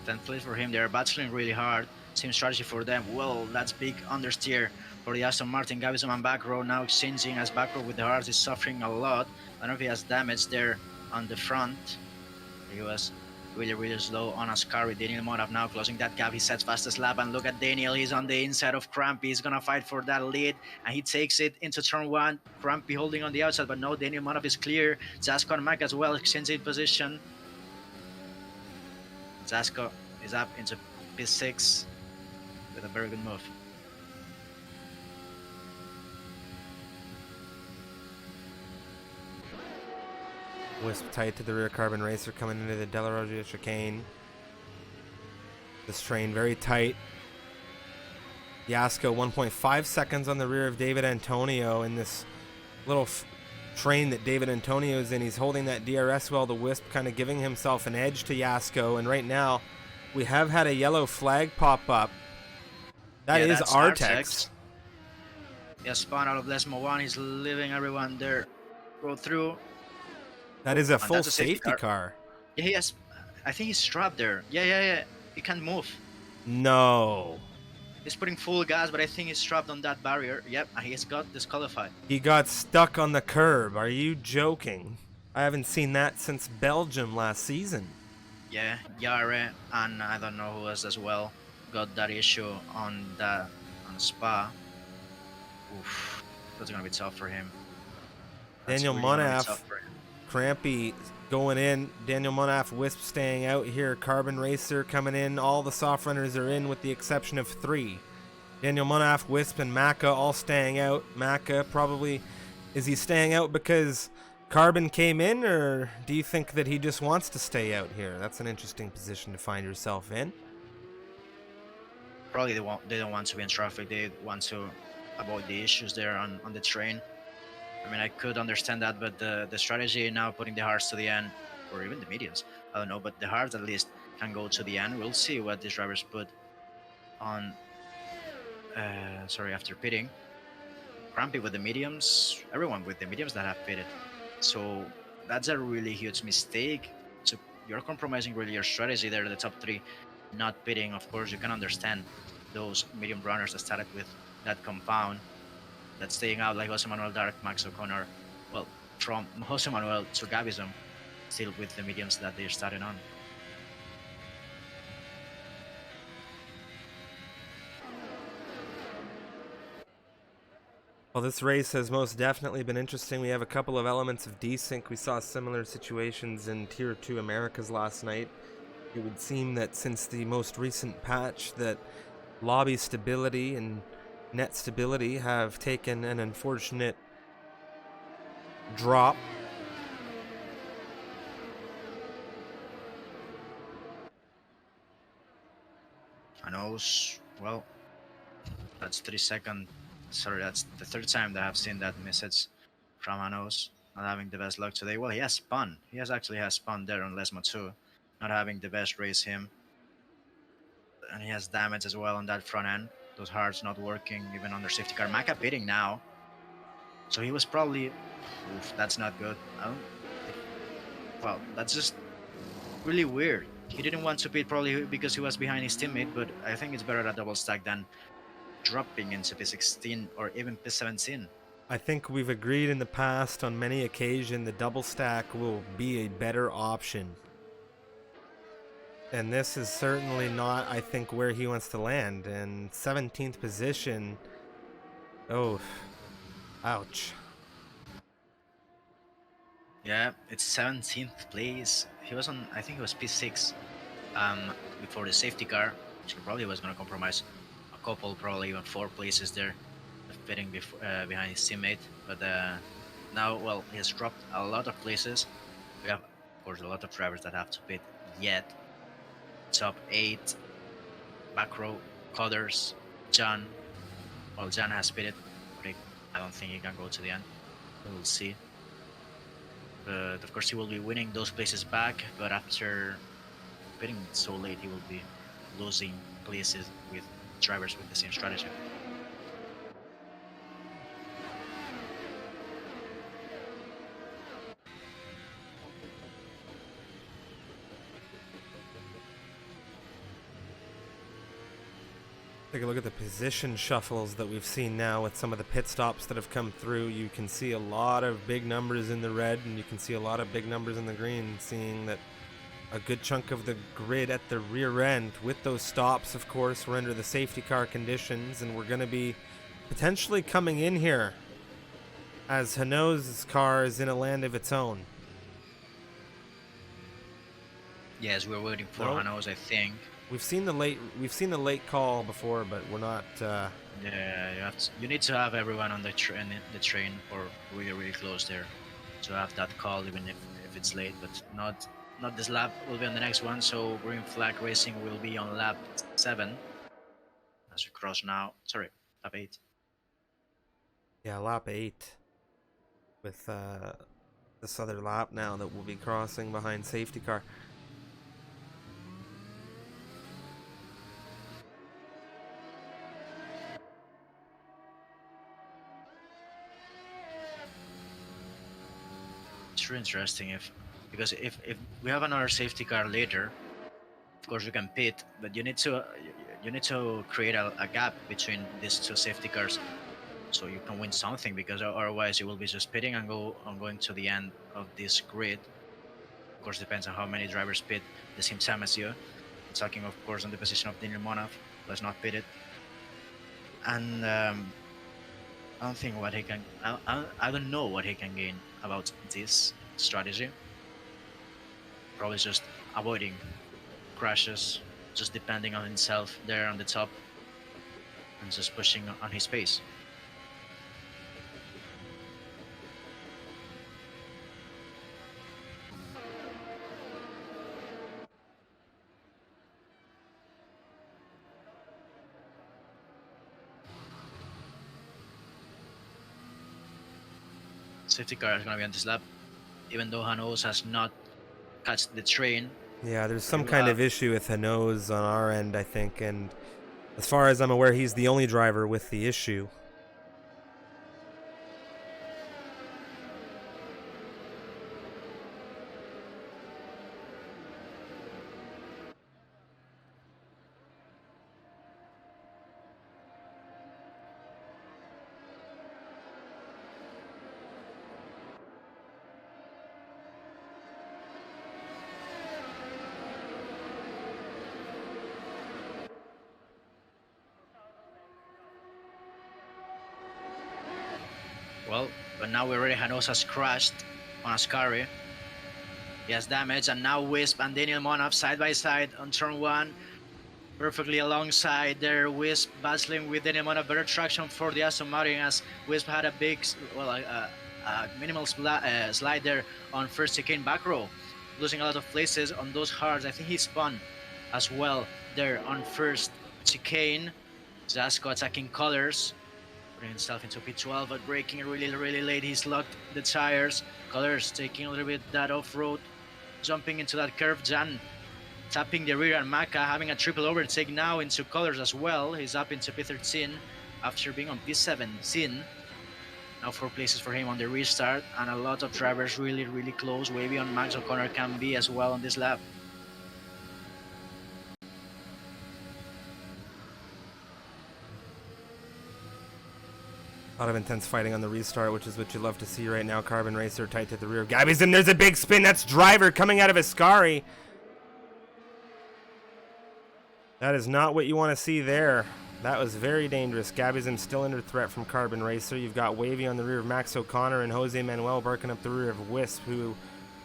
10th place for him. They're battling really hard. Same strategy for them. Well, that's big understeer for the Aston Martin. Gabizom and back row now exchanging as back row with the heart is suffering a lot. I don't know if he has damage there on the front. He was really, really slow on Ascari. Daniel Monaf now closing that gap. He sets fastest lap, and look at Daniel. He's on the inside of Crampy. He's gonna fight for that lead, and he takes it into turn 1. Crampy holding on the outside, but no, Daniel Monaf is clear. Zasko and Mac as well exchanging position. Zasko is up into P6 with a very good move. Wisp tight to the rear. Carbon Racer coming into the Delarogia chicane. This train very tight. Yasko 1.5 seconds on the rear of David Antonio in this little train that David Antonio's in. He's holding that DRS well. The Wisp kind of giving himself an edge to Yasko. And right now, we have had a yellow flag pop up. That is Artex. Yeah, spawn out of Lesmo 1. He's leaving everyone there. Go through. That is a full safety car. Yeah, he has. I think he's trapped there. Yeah. He can't move. No. He's putting full gas, but I think he's trapped on that barrier. Yep, he's got disqualified. He got stuck on the curb. Are you joking? I haven't seen that since Belgium last season. Yeah, Yare and I don't know who else as well got that issue on Spa. Oof, that's gonna be tough for him. Daniel Monaf, Crampy going in. Daniel Monaf, Wisp staying out here. Carbon Racer coming in. All the soft runners are in with the exception of 3. Daniel Monaf, Wisp, and Maka all staying out. Maka probably, is he staying out because Carbon came in, or do you think that he just wants to stay out here? That's an interesting position to find yourself in. Probably they don't want to be in traffic. They want to avoid the issues there on the train. I mean, I could understand that, but the strategy now putting the hards to the end, or even the mediums, I don't know, but the hards at least can go to the end. We'll see what these drivers put on, after pitting. Crampy with the mediums, everyone with the mediums that have pitted. So that's a really huge mistake. So you're compromising really your strategy there, the top 3 not pitting. Of course, you can understand those medium runners that started with that compound, that's staying out, like Jose Manuel Dark, Max O'Connor. Well, from Jose Manuel to Gabizon, still with the mediums that they're starting on. Well, this race has most definitely been interesting. We have a couple of elements of desync. We saw similar situations in Tier 2 Americas last night. It would seem that since the most recent patch that lobby stability and net stability have taken an unfortunate drop. Anos, well, that's 3 seconds. Sorry, that's the 3rd time that I've seen that message from Anos. Not having the best luck today. Well, he has spun. He actually has spun there on Lesmo 2. Not having the best race him. And he has damage as well on that front end. Those hards not working, even under safety car. Maka pitting now. So he was probably... Oof, that's not good. Well, that's just really weird. He didn't want to pit probably because he was behind his teammate, but I think it's better at double stack than dropping into P16 or even P17. I think we've agreed in the past on many occasions the double stack will be a better option. And this is certainly not, I think, where he wants to land. And 17th position. Oh, ouch. Yeah, it's 17th place. He was on, I think it was P6 before the safety car, which probably was going to compromise a couple, probably even 4 places there, fitting behind his teammate. But now, well, he has dropped a lot of places. We have, of course, a lot of drivers that have to pit yet. Top 8, back row, Coders, John. Well, John has pitted, but I don't think he can go to the end. We'll see. But of course, he will be winning those places back. But after pitting so late, he will be losing places with drivers with the same strategy. Take a look at the position shuffles that we've seen now with some of the pit stops that have come through. You can see a lot of big numbers in the red, and you can see a lot of big numbers in the green, seeing that a good chunk of the grid at the rear end. With those stops, of course, we're under the safety car conditions, and we're going to be potentially coming in here as Hanaud's car is in a land of its own. Yes, we're waiting for Hanaud's, I think. We've seen the late call before, but we're not. Yeah, you need to have everyone on the train or really close there. to have that call, even if it's late, but not this lap. Will be on the next one. So green flag racing will be on lap 7 as we cross now. Sorry, lap 8. Yeah, lap 8 with this other lap now that we'll be crossing behind safety car. It's really interesting because if we have another safety car later, of course we can pit, but you need to create a gap between these two safety cars so you can win something, because otherwise you will be just pitting and going to the end of this grid. Of course, depends on how many drivers pit at the same time as you. I'm talking, of course, on the position of Daniel Monaf, who has not pitted. And I don't think what he can. I don't know what he can gain about this strategy. Probably just avoiding crashes, just depending on himself there on the top, and just pushing on his pace. Safety car is going to be on this lap, even though Hanos has not catched the train. Yeah, there's some kind of issue with Hanos on our end, I think, and as far as I'm aware, he's the only driver with the issue. Well, but now we already Hanos has crashed on Ascari. He has damage, and now Wisp and Daniel Monaf side by side on turn 1. Perfectly alongside there, Wisp battling with Daniel Monaf. Better traction for the Aston Martin, as Wisp had a big, a minimal slide there on first chicane back row, losing a lot of places on those hards. I think he spun as well there on first chicane. Zasco attacking Colors, putting himself into P12, but braking really late. He's locked the tires. Colors taking a little bit that off-road, jumping into that curve. Jan tapping the rear, and Maka having a triple overtake now into Colors as well. He's up into P13 after being on P17. Now 4 places for him on the restart, and a lot of drivers really close. Wavy on Max O'Connor can be as well on this lap. A lot of intense fighting on the restart, which is what you love to see right now. Carbon Racer tight to the rear. Gabby's in. There's a big spin. That's Driver coming out of Ascari. That is not what you want to see there. That was very dangerous. Gabby's still under threat from Carbon Racer. You've got Wavy on the rear of Max O'Connor, and Jose Manuel barking up the rear of Wisp, who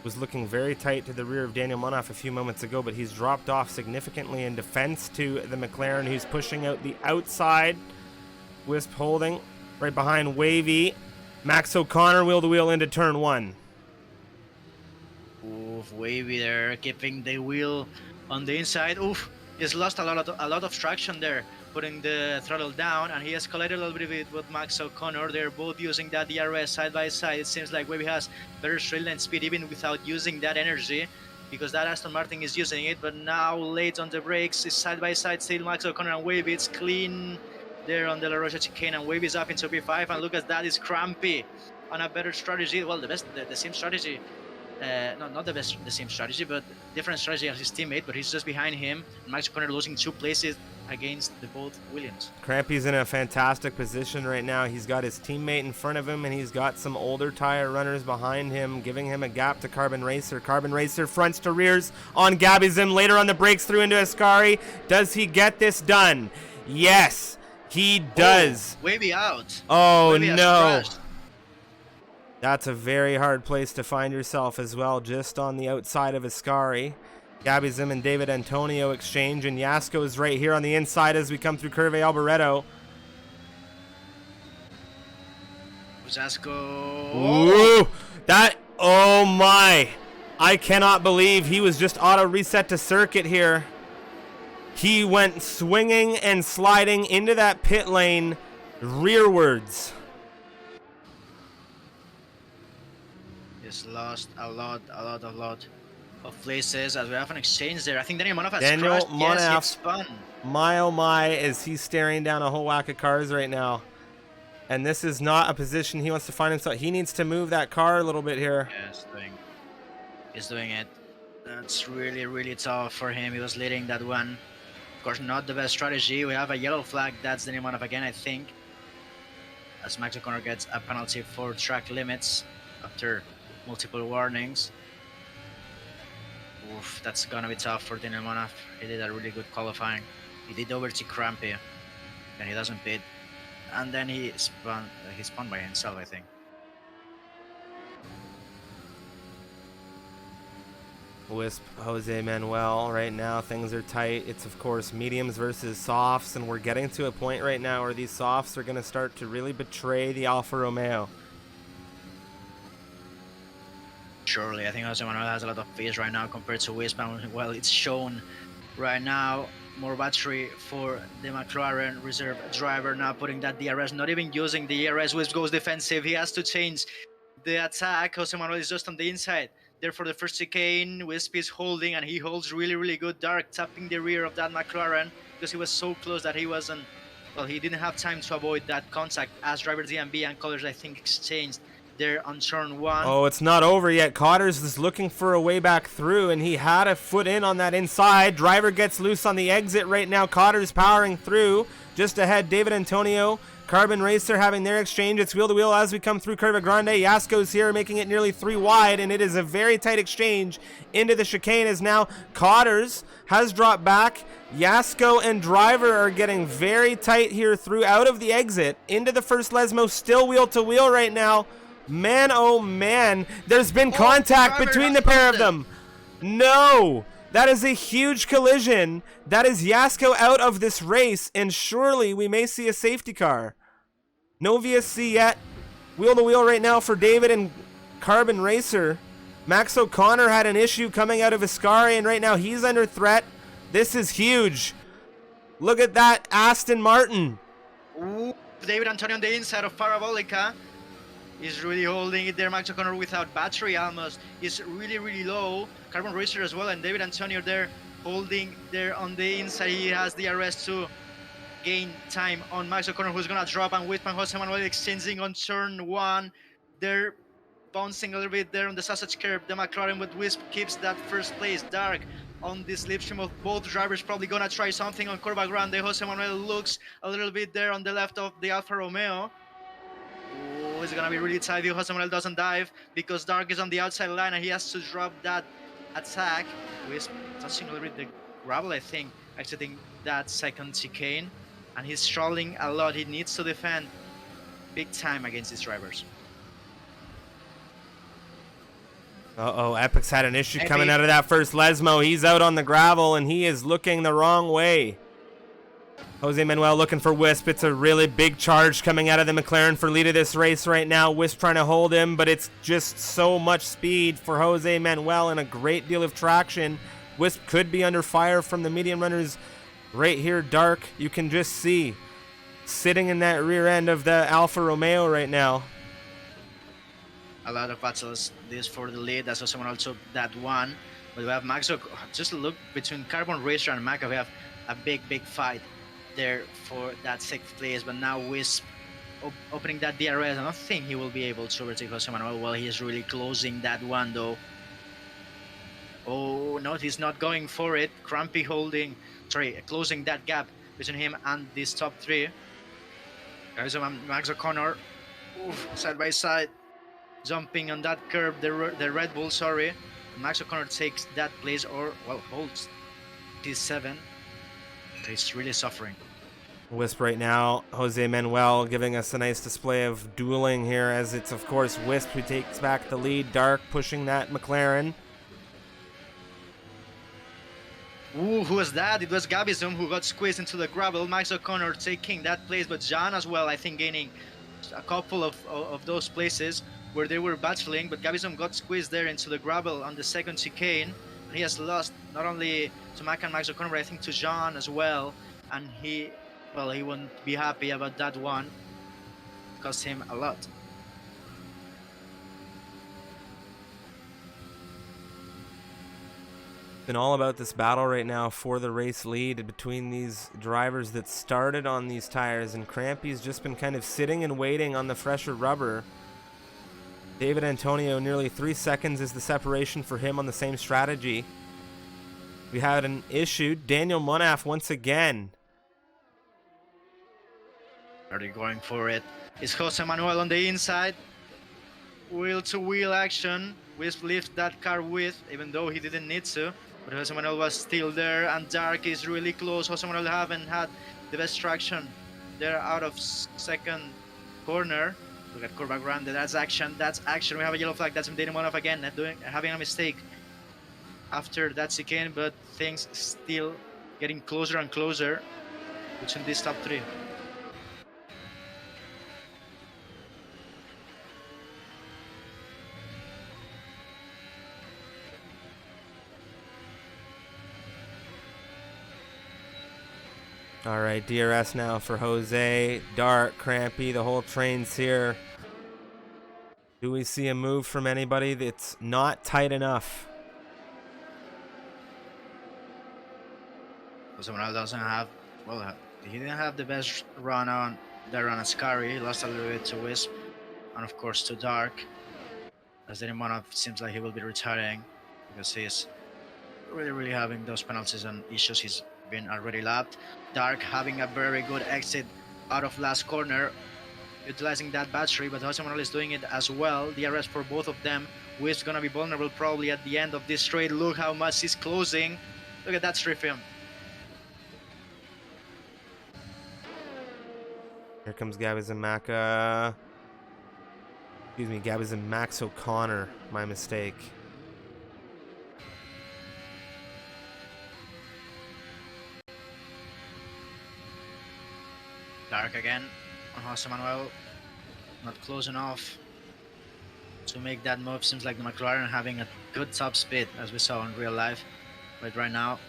was looking very tight to the rear of Daniel Monaf a few moments ago, but he's dropped off significantly in defense to the McLaren, who's pushing out the outside. Wisp holding right behind Wavy. Max O'Connor wheel-to-wheel into turn 1. Oof, Wavy there, keeping the wheel on the inside. Oof, he's lost a lot of traction there, putting the throttle down, and he has collided a little bit with Max O'Connor. They're both using that DRS side by side. It seems like Wavy has better straight line speed even without using that energy, because that Aston Martin is using it. But now late on the brakes, it's side by side still Max O'Connor and Wavy. It's clean there on the La Rocha chicane, and Wavy is up into P5, and look at that, is crampy on a better strategy. Well, the same strategy, not the same strategy, but different strategy as his teammate, but he's just behind him. Max O'Connor losing 2 places against the both Williams. Crampy's in a fantastic position right now. He's got his teammate in front of him, and he's got some older tire runners behind him, giving him a gap to Carbon Racer. Carbon Racer fronts to rears on Gabbyzim, later on the brakes through into Ascari. Does he get this done? Yes, he does. Oh, Wavy out. Oh, Wavy no. That's a very hard place to find yourself as well, just on the outside of Ascari. Gabbyzim and David Antonio exchange, and Yasko's right here on the inside as we come through Curve Alboreto. Yasko. Ooh, that Oh my! I cannot believe he was just auto reset to circuit here. He went swinging and sliding into that pit lane rearwards. He's lost a lot of places as we have an exchange there. I think Daniel Monaf has Daniel crashed. Yes, Monaf, he spun. my oh my, is he staring down a whole whack of cars right now. And this is not a position he wants to find himself. He needs to move that car a little bit here. Yes, he's doing it. That's really tough for him. He was leading that one. Of course, not the best strategy. We have a yellow flag. That's Daniel Monaf again, I think. As Max O'Connor gets a penalty for track limits after multiple warnings. Oof, that's gonna be tough for Daniel Monaf. He did a really good qualifying. He did overtake Crampy, and he doesn't pit. And then he spun by himself, I think. Wisp, Jose Manuel, right now things are tight. It's of course mediums versus softs, and we're getting to a point right now where these softs are going to start to really betray the Alfa Romeo. Surely, I think Jose Manuel has a lot of pace right now compared to Wisp, and well, it's shown right now. More battery for the McLaren reserve driver, now putting that DRS, not even using the DRS. Wisp goes defensive. He has to change the attack. Jose Manuel is just on the inside. There for the first chicane, Wisp is holding, and he holds really good. Dark tapping the rear of that McLaren because he was so close that he wasn't, well, he didn't have time to avoid that contact as driver DMB and Colors, I think, exchanged there on turn one. Oh, it's not over yet. Cotters is looking for a way back through, and he had a foot in on that inside. Driver gets loose on the exit right now. Cotters powering through. Just ahead, David Antonio. Carbon Racer having their exchange. It's wheel to wheel as we come through Curva Grande. Yasko's here making it nearly 3 wide, and it is a very tight exchange into the chicane as now Cotters has dropped back. Yasko and Driver are getting very tight here through out of the exit into the first Lesmo. Still wheel to wheel right now. Man, oh man, there's been contact between the pair of them. No, that is a huge collision. That is Yasko out of this race, and surely we may see a safety car. No VSC yet. Wheel to wheel right now for David and Carbon Racer. Max O'Connor had an issue coming out of Ascari, and right now he's under threat. This is huge. Look at that, Aston Martin. Ooh, David Antonio on the inside of Parabolica. He's really holding it there. Max O'Connor without battery almost. He's really low. Carbon Racer as well, and David Antonio there holding there on the inside. He has the arrest to gain time on Max O'Connor, who's gonna drop, and with Jose Manuel exchanging on turn one. They're bouncing a little bit there on the sausage curb. The McLaren with Wisp keeps that first place. Dark on the slipstream of both drivers, probably gonna try something on Curva Grande. Jose Manuel looks a little bit there on the left of the Alfa Romeo. Oh, it's gonna be really tight if Jose Manuel doesn't dive because Dark is on the outside line and he has to drop that attack. Wisp touching a little bit the gravel, I think, exiting that second chicane, and he's struggling a lot. He needs to defend big time against these drivers. Uh-oh, Epic's had an issue coming out of that first Lesmo. He's out on the gravel, and he is looking the wrong way. Jose Manuel looking for Wisp. It's a really big charge coming out of the McLaren for lead of this race right now. Wisp trying to hold him, but it's just so much speed for Jose Manuel and a great deal of traction. Wisp could be under fire from the medium runners right here. Dark, you can just see sitting in that rear end of the Alfa Romeo right now. A lot of battles this for the lead. That's also also that one. But we have Max. Just look between Carbon Racer and Maca. We have a big fight there for that 6th place. But now Wisp opening that DRS. I don't think he will be able to overtake Jose Manuel. Well, he is really closing that one though. Oh no, he's not going for it. Crampy closing that gap between him and this top 3. There's Max O'Connor, side by side, jumping on that curb. The Red Bull, sorry. Max O'Connor takes that place, or well, holds P7. He's really suffering. Wisp right now, Jose Manuel giving us a nice display of dueling here, as it's of course Wisp who takes back the lead. Dark pushing that McLaren. Ooh, who was that? It was Gabizum who got squeezed into the gravel. Max O'Connor taking that place, but John as well, I think, gaining a couple of those places. where they were battling, but Gavison got squeezed there into the gravel on the second chicane. And he has lost not only to Mac and Max O'Connor, but I think to John as well. And he won't be happy about that one. It cost him a lot. Been all about this battle right now for the race lead between these drivers that started on these tires, and Crampy's just been kind of sitting and waiting on the fresher rubber. David Antonio, nearly 3 seconds is the separation for him on the same strategy. We had an issue. Daniel Munaf once again. Are they going for it? Is Jose Manuel on the inside? Wheel-to-wheel action. Wisp lifts that car with, even though he didn't need to. But Jose Manuel was still there, and Dark is really close. Jose Manuel haven't had the best traction. They're out of second corner. Look at Corba Grande. That's action. That's action. We have a yellow flag. That's Daniel Munaf again, having a mistake after that chicane, but things still getting closer and closer between these top three. All right, DRS now for Jose, Dark, Crampy, the whole train's here. Do we see a move from anybody that's not tight enough? Jose Manuel doesn't have, he didn't have the best run on there on Ascari. He lost a little bit to Wisp, and of course to Dark. As Daniel Munaf seems like he will be retiring because he's really having those penalties and issues. He's been already lapped. Dark having a very good exit out of last corner, utilizing that battery, but Jose Manuel is doing it as well. DRS for both of them. Wisp's gonna be vulnerable probably at the end of this straight. Look how much he's closing. Look at that straight film. Here comes Gavison Max O'Connor. My mistake. Dark again on Jose Manuel. Not close enough to make that move. Seems like the McLaren having a good top speed as we saw in real life. But right now,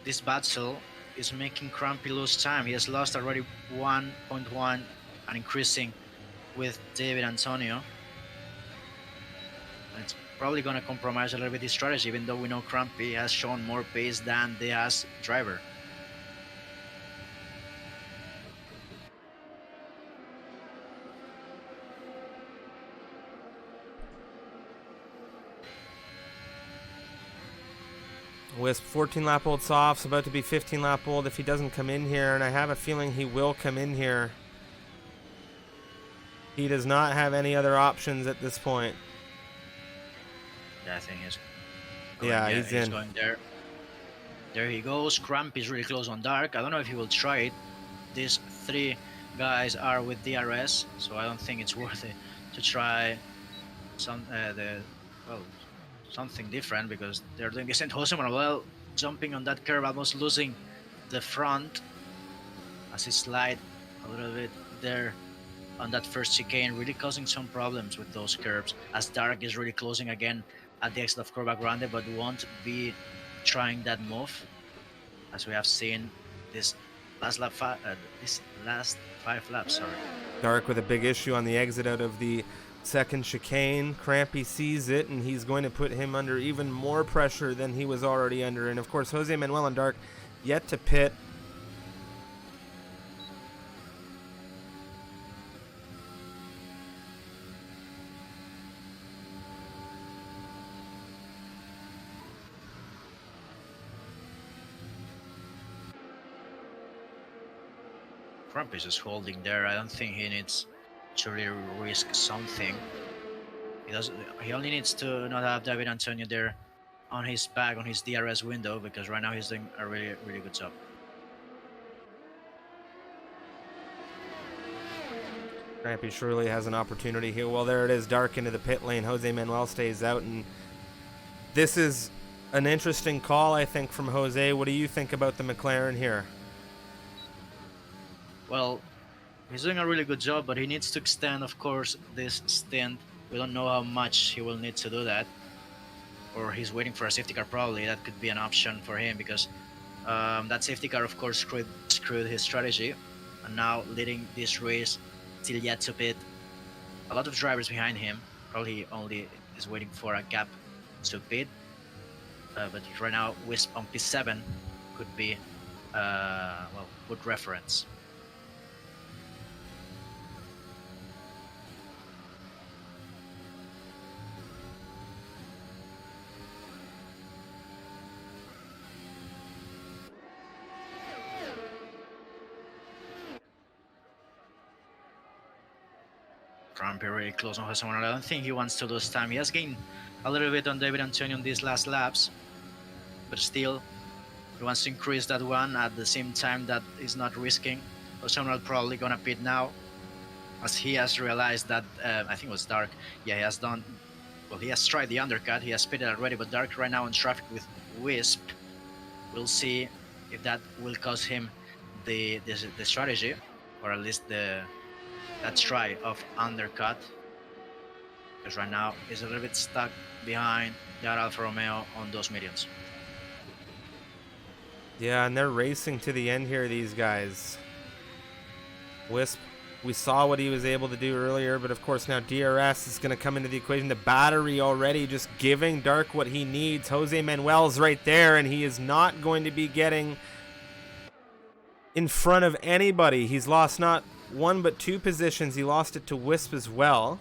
this battle is making Crampy lose time. He has lost already 1.1 and increasing with David Antonio. And it's probably going to compromise a little bit his strategy, even though we know Crampy has shown more pace than the Haas driver. Wisp 14 lap old softs, about to be 15 lap old if he doesn't come in here, and I have a feeling he will come in here. He does not have any other options at this point. Yeah, I think he's he's in. Going there. There he goes. Cramp is really close on Dark. I don't know if he will try it. These three guys are with DRS, so I don't think it's worth it to try something different, because they're doing this. And Jose Manuel jumping on that curve, almost losing the front as he slide a little bit there on that first chicane, really causing some problems with those curves, as Dark is really closing again at the exit of Corba Grande, but won't be trying that move, as we have seen this last 5 laps. Dark with a big issue on the exit out of the second chicane. Crampy sees it, and he's going to put him under even more pressure than he was already under. And of course, Jose Manuel and Dark yet to pit. Cramp is just holding there. I don't think he needs to really risk something. He only needs to not have David Antonio there on his back, on his DRS window, because right now he's doing a really good job. Crampy surely has an opportunity here. Well, there it is, Dark into the pit lane. Jose Manuel stays out, and this is an interesting call, I think, from Jose. What do you think about the McLaren here? Well, he's doing a really good job, but he needs to extend, of course, this stint. We don't know how much he will need to do that, or he's waiting for a safety car. Probably that could be an option for him because that safety car, of course, screwed his strategy, and now leading this race, still yet to pit. A lot of drivers behind him. Probably only is waiting for a gap to pit. But right now, Wisp on P7 could be well, good reference. Trump really close on Jose Manuel. I don't think he wants to lose time. He has gained a little bit on David Antonio in these last laps, but still, he wants to increase that one at the same time that he's not risking. Jose Manuel probably gonna pit now, as he has realized that I think it was Dark. Yeah, he has done. Well, he has tried the undercut. He has pitted already, but Dark right now in traffic with Wisp. We'll see if that will cost him the strategy, or at least that try of undercut, because right now he's a little bit stuck behind that Alfa Romeo on those mediums. Yeah, and they're racing to the end here, these guys. Wisp, we saw what he was able to do earlier, but of course now DRS is going to come into the equation. The battery already just giving Dark what he needs. Jose Manuel's right there, and he is not going to be getting in front of anybody. He's lost not one but two positions. He lost it to Wisp as well.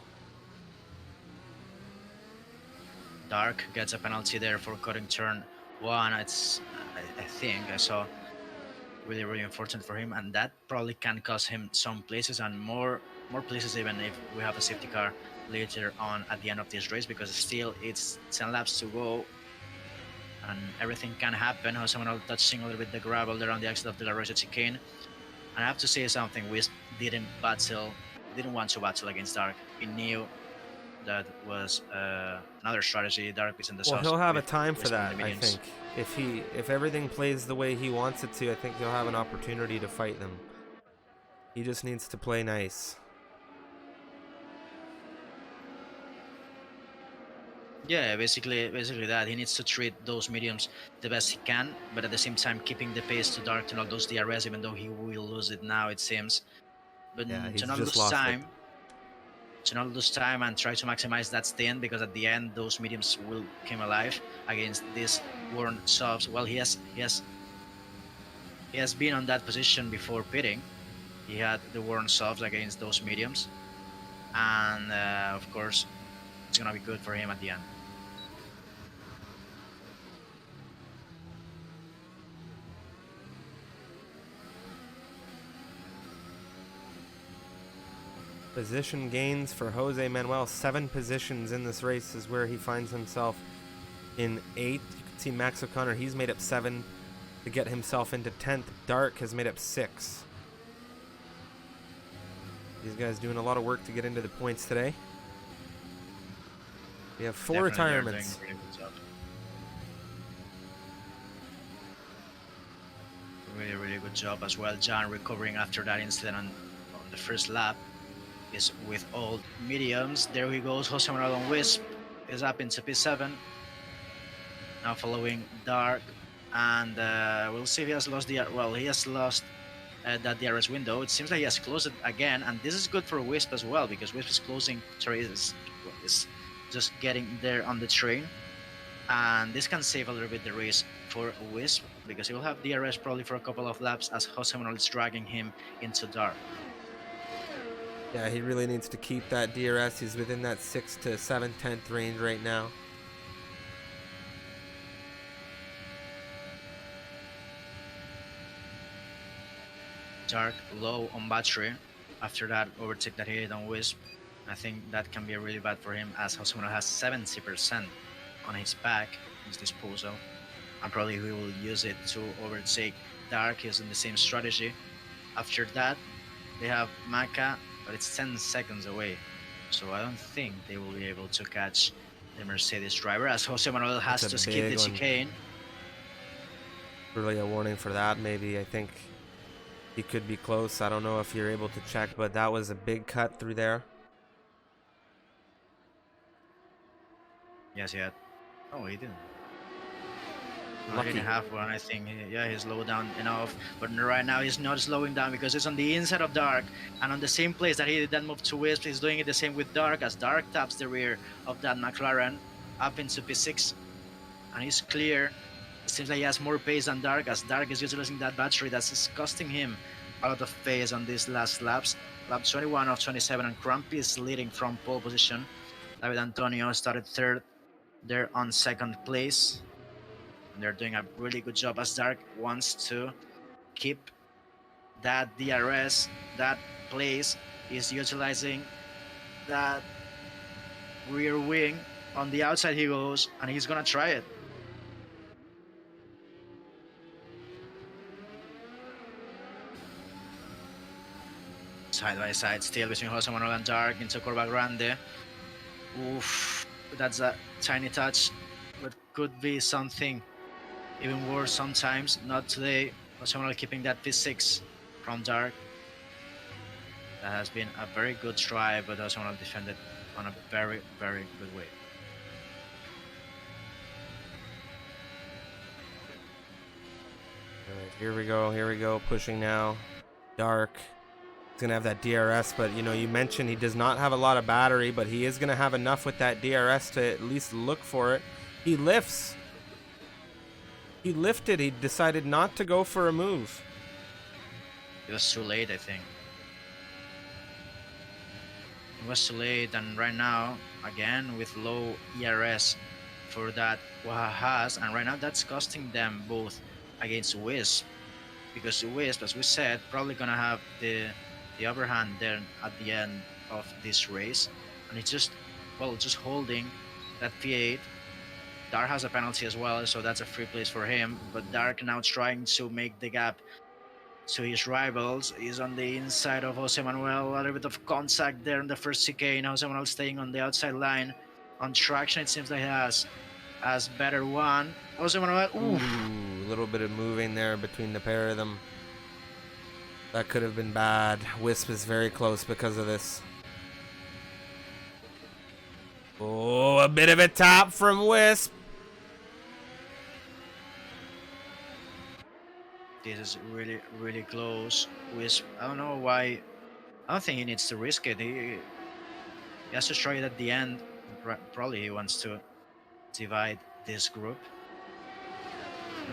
Dark gets a penalty there for cutting turn one. It's I think I saw really unfortunate for him, and that probably can cost him some places and more places even if we have a safety car later on at the end of this race, because still it's 10 laps to go and everything can happen. Jose Manuel touching a little bit the gravel there on the exit of the La Rosa chicane. And I have to say something, Wisp didn't want to battle against Dark. He knew that was another strategy. Dark is in the Well, sauce. he'll have a time for that, I think. If everything plays the way he wants it to, I think he'll have an opportunity to fight them. He just needs to play nice. Yeah, basically that. He needs to treat those mediums the best he can, but at the same time keeping the pace to Dark to not lose DRS, even though he will lose it now, it seems. But Yeah, to he's not just lose lost time, it. to not lose time and try to maximize that stint, because at the end those mediums will come alive against these worn softs. Well, he has been on that position before pitting. He had the worn softs against those mediums, and of course it's gonna be good for him at the end. Position gains for Jose Manuel. 7 positions in this race is where he finds himself in 8th. You can see Max O'Connor, he's made up 7 to get himself into 10th. Dark has made up 6. These guys doing a lot of work to get into the points today. We have 4 retirements. Really good job as well. John recovering after that incident on the first lap is with old mediums. There he goes. Jose Manuel on Wisp is up into P7. Now following Dark, and we'll see if he has lost the he has lost that DRS window. It seems like he has closed it again, and this is good for Wisp as well, because Wisp is closing. Sorry, is just getting there on the train, and this can save a little bit the race for Wisp, because he will have DRS probably for a couple of laps as Jose Manuel is dragging him into Dark. Yeah, he really needs to keep that DRS. He's within that 6th to 7th, 10th range right now. Dark low on battery after that overtake that he did on Wisp. I think that can be really bad for him, as Jose Manuel has 70% on his back, his disposal, and probably he will use it to overtake Dark. He's in the same strategy. After that, they have Maka, but it's 10 seconds away, so I don't think they will be able to catch the Mercedes driver, as Jose Manuel has to skip the chicane. Really a warning for that, maybe, I think. He could be close. I don't know if you're able to check, but that was a big cut through there. Yes, he had. Oh, he didn't. He Lucky. didn't have one. I think, yeah, he slowed down enough. But right now he's not slowing down because it's on the inside of Dark. And on the same place that he did that move to Wisp, he's doing it the same with Dark as Dark taps the rear of that McLaren up into P6. And he's clear. It seems like he has more pace than Dark as Dark is utilizing that battery that's costing him a lot of pace on these last laps. Lap 21 of 27, and Crumpy is leading from pole position. David Antonio started third. They're on second place. And they're doing a really good job as Dark wants to keep that DRS, that place. Is utilizing that rear wing. On the outside he goes, and he's gonna try it. Side by side still between Jose Manuel and Dark into Curva Grande. Oof, that's a tiny touch, but could be something even worse sometimes. Not today. Jose Manuel keeping that P6 from Dark. That has been a very good try, but Jose Manuel defended on a very, very good way. All right, here we go, pushing now. Dark. He's gonna have that DRS, but you know, you mentioned he does not have a lot of battery, but he is gonna have enough with that DRS to at least look for it. He lifts. He lifted. He decided not to go for a move. It was too late, I think. It was too late, and right now, again with low ERS for that Waha has, and right now that's costing them both against Wisp, because Wisp, as we said, probably gonna have the upper hand there at the end of this race, and it's just, well, just holding that P8. Dark has a penalty as well, so that's a free place for him, but Dark now trying to make the gap to his rivals. He's on the inside of Jose Manuel, a little bit of contact there in the first chicane. Jose Manuel staying on the outside line. On traction, it seems like he has better one. Jose Manuel, ooh. A little bit of moving there between the pair of them. That could have been bad. Wisp is very close because of this. Oh, a bit of a tap from Wisp. This is really, really close. Wisp, I don't know why. I don't think he needs to risk it. He has to try it at the end. Probably he wants to divide this group.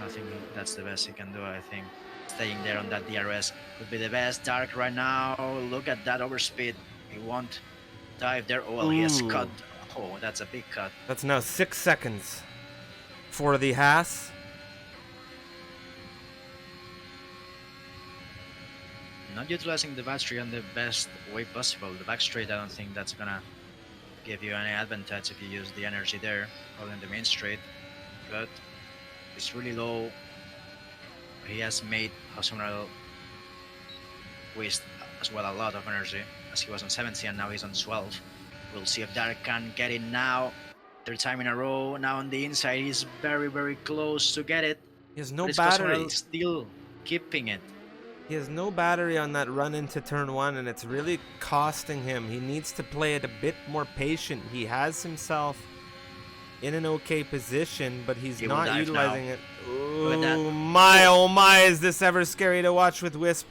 I think that's the best he can do. I think staying there on that DRS would be the best. Dark right now. Look at that overspeed. He won't dive there. Oh, well, he has cut. Oh, that's a big cut. That's now 6 seconds for the Haas. Not utilizing the battery in the best way possible. The back straight, I don't think that's gonna give you any advantage if you use the energy there, holding the main straight. But it's really low. He has made Jose Manuel waste as well a lot of energy, as he was on 70 and now he's on 12. We'll see if Dark can get it now. Third time in a row. Now on the inside, he's very, very close to get it. He has no but battery. Still keeping it. He has no battery on that run into turn one, and it's really costing him. He needs to play it a bit more patient. He has himself in an okay position, but he's not utilizing it. Oh my, is this ever scary to watch with Wisp?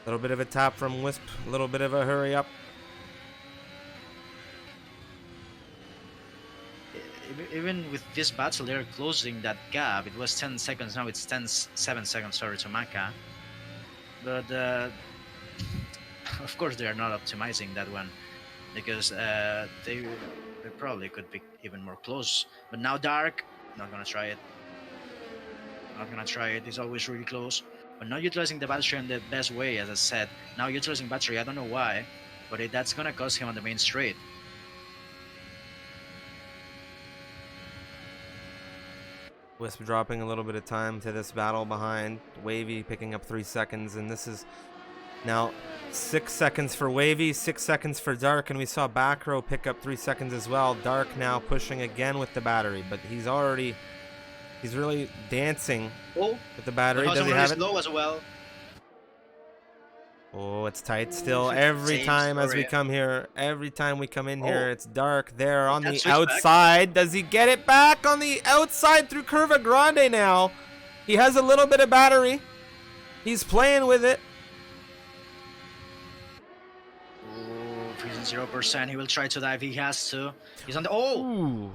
A little bit of a tap from Wisp, a little bit of a hurry up. Even with this battle, they're closing that gap. It was 10 seconds, now it's 7 seconds, sorry, to Maka. But of course they are not optimizing that one, because they probably could be even more close. But now Dark, not gonna try it. Not gonna try it, it's always really close. But not utilizing the battery in the best way, as I said. Now utilizing battery, I don't know why, but that's gonna cost him on the main straight. Wisp dropping a little bit of time to this battle behind. Wavy picking up 3 seconds, and this is now 6 seconds for Wavy, 6 seconds for Dark, and we saw back row pick up 3 seconds as well. Dark now pushing again with the battery, but he's already He's really dancing Oh, with the but battery. Does he Jose have is it? low as well. Oh, it's tight Ooh, still. Every same time as we story. come here, every time we come in here, Oh, it's dark there but on that the switchback. outside. Does he get it back on the outside through Curva Grande now? He has a little bit of battery. He's playing with it. Oh, freezing 0%. He will try to dive. He has to. He's on the. Oh! Ooh.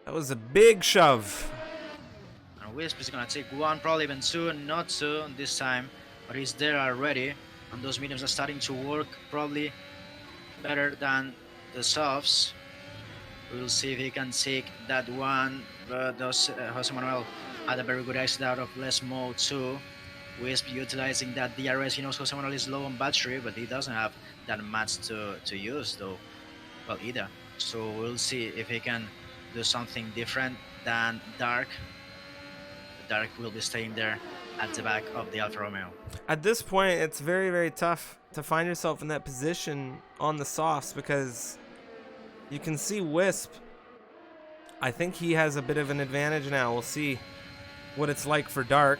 That was a big shove. And Wisp is gonna take one, probably even two, not two this time. But he's there already. And those mediums are starting to work probably better than the softs. We'll see if he can take that one. But Jose Manuel had a very good exit out of less mode too. Wisp utilizing that DRS. He knows Jose Manuel is low on battery, but he doesn't have that much to use though. Well, either. So we'll see if he can do something different than Dark. Dark will be staying there at the back of the Alfa Romeo. At this point, it's very, very tough to find yourself in that position on the softs because you can see Wisp. I think he has a bit of an advantage now. We'll see what it's like for Dark.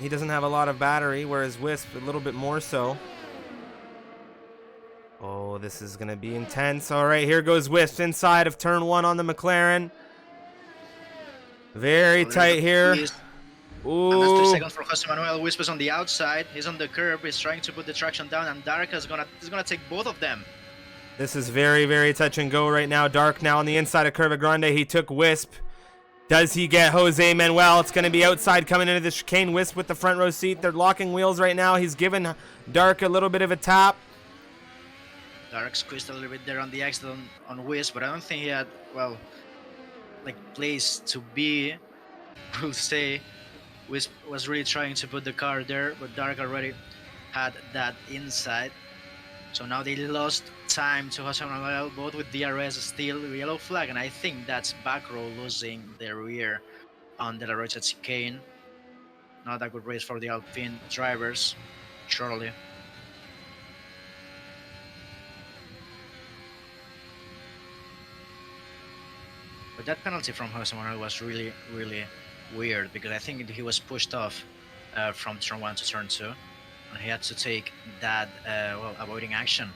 He doesn't have a lot of battery, whereas Wisp a little bit more so. Oh, this is going to be intense. All right, here goes Wisp inside of turn 1 on the McLaren. Very tight here. Ooh. And that's 3 seconds for Jose Manuel. Wisp is on the outside. He's on the curb. He's trying to put the traction down, and Dark is gonna take both of them. This is very, very touch and go right now. Dark now on the inside of Curva Grande. He took Wisp. Does he get Jose Manuel? It's going to be outside coming into the chicane. Wisp with the front row seat. They're locking wheels right now. He's given Dark a little bit of a tap. Dark squeezed a little bit there on the exit on Wisp, but I don't think he had, well, like place to be. We'll say Wisp was really trying to put the car there, but Dark already had that inside. So now they lost time to Jose Manuel, both with DRS still yellow flag, and I think that's back row losing the rear on the La Rocha chicane. Not a good race for the Alpine drivers, surely. But that penalty from Jose Manuel was really, really weird because I think he was pushed off from turn 1 to turn 2, and he had to take that well, avoiding action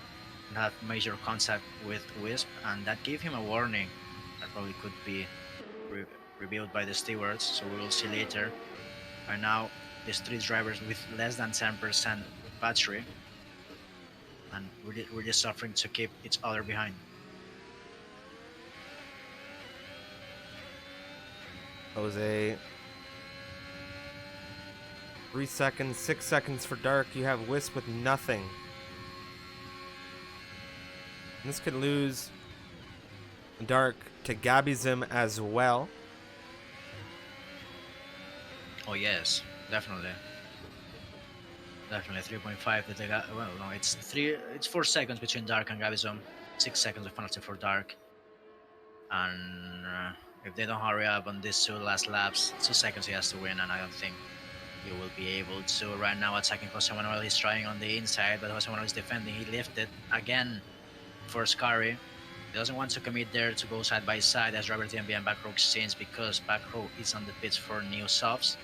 and have major contact with Wisp, and that gave him a warning that probably could be revealed by the stewards. So we will see later. Right now, these 3 drivers with less than 10% battery, and really suffering to keep each other behind. Jose. 3 seconds, 6 seconds for Dark. You have Wisp with nothing. And this could lose Dark to Gabizim as well. Oh yes, definitely. Definitely 3.5. Well, no, it's 4 seconds between Dark and Gabizon. 6 seconds of penalty for Dark. And if they don't hurry up on these 2 last laps, 2 seconds he has to win, and I don't think he will be able to. Right now attacking Jose Manuel, he's trying on the inside, but Jose Manuel is defending. He lifted again for Scary. He doesn't want to commit there to go side by side as driver TMB and back row exchange because back row is on the pits for new softs,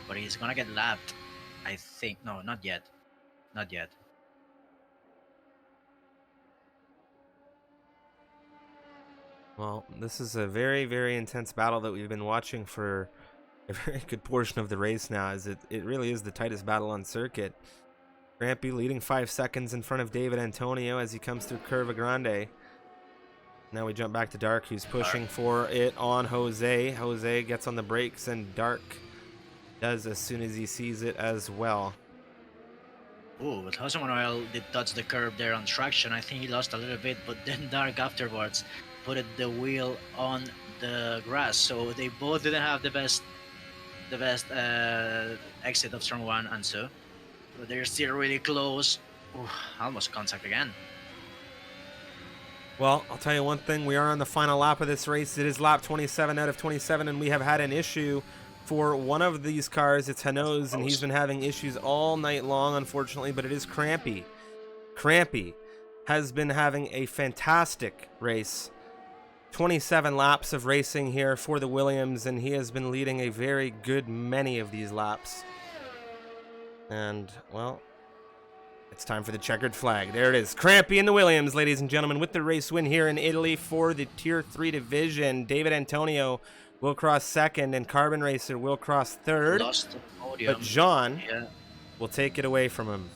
but he's gonna get lapped. I think, no, not yet. Not yet. Well, this is a very, very intense battle that we've been watching for a very good portion of the race now, as it really is the tightest battle on circuit. Rampy leading 5 seconds in front of David Antonio as he comes through Curva Grande. Now we jump back to Dark, who's pushing for it on Jose. Jose gets on the brakes, and Dark does as soon as he sees it as well. Oh, but Jose Manuel did touch the curb there on traction. I think he lost a little bit, but then Dark afterwards put the wheel on the grass, so they both didn't have the best exit of turn 1 and 2, but they're still really close. Ooh, almost contact again. Well, I'll tell you one thing, we are on the final lap of this race. It is lap 27 out of 27, and we have had an issue for one of these cars. It's Hano's, and he's been having issues all night long, unfortunately, but it is Crampy. Crampy has been having a fantastic race. 27 laps of racing here for the Williams, and he has been leading a very good many of these laps. And, well, it's time for the checkered flag. There it is. Crampy and the Williams, ladies and gentlemen, with the race win here in Italy for the Tier 3 division. David Antonio will cross second, and Carbon Racer will cross third. Lost the podium. But Jean Yeah, will take it away from him.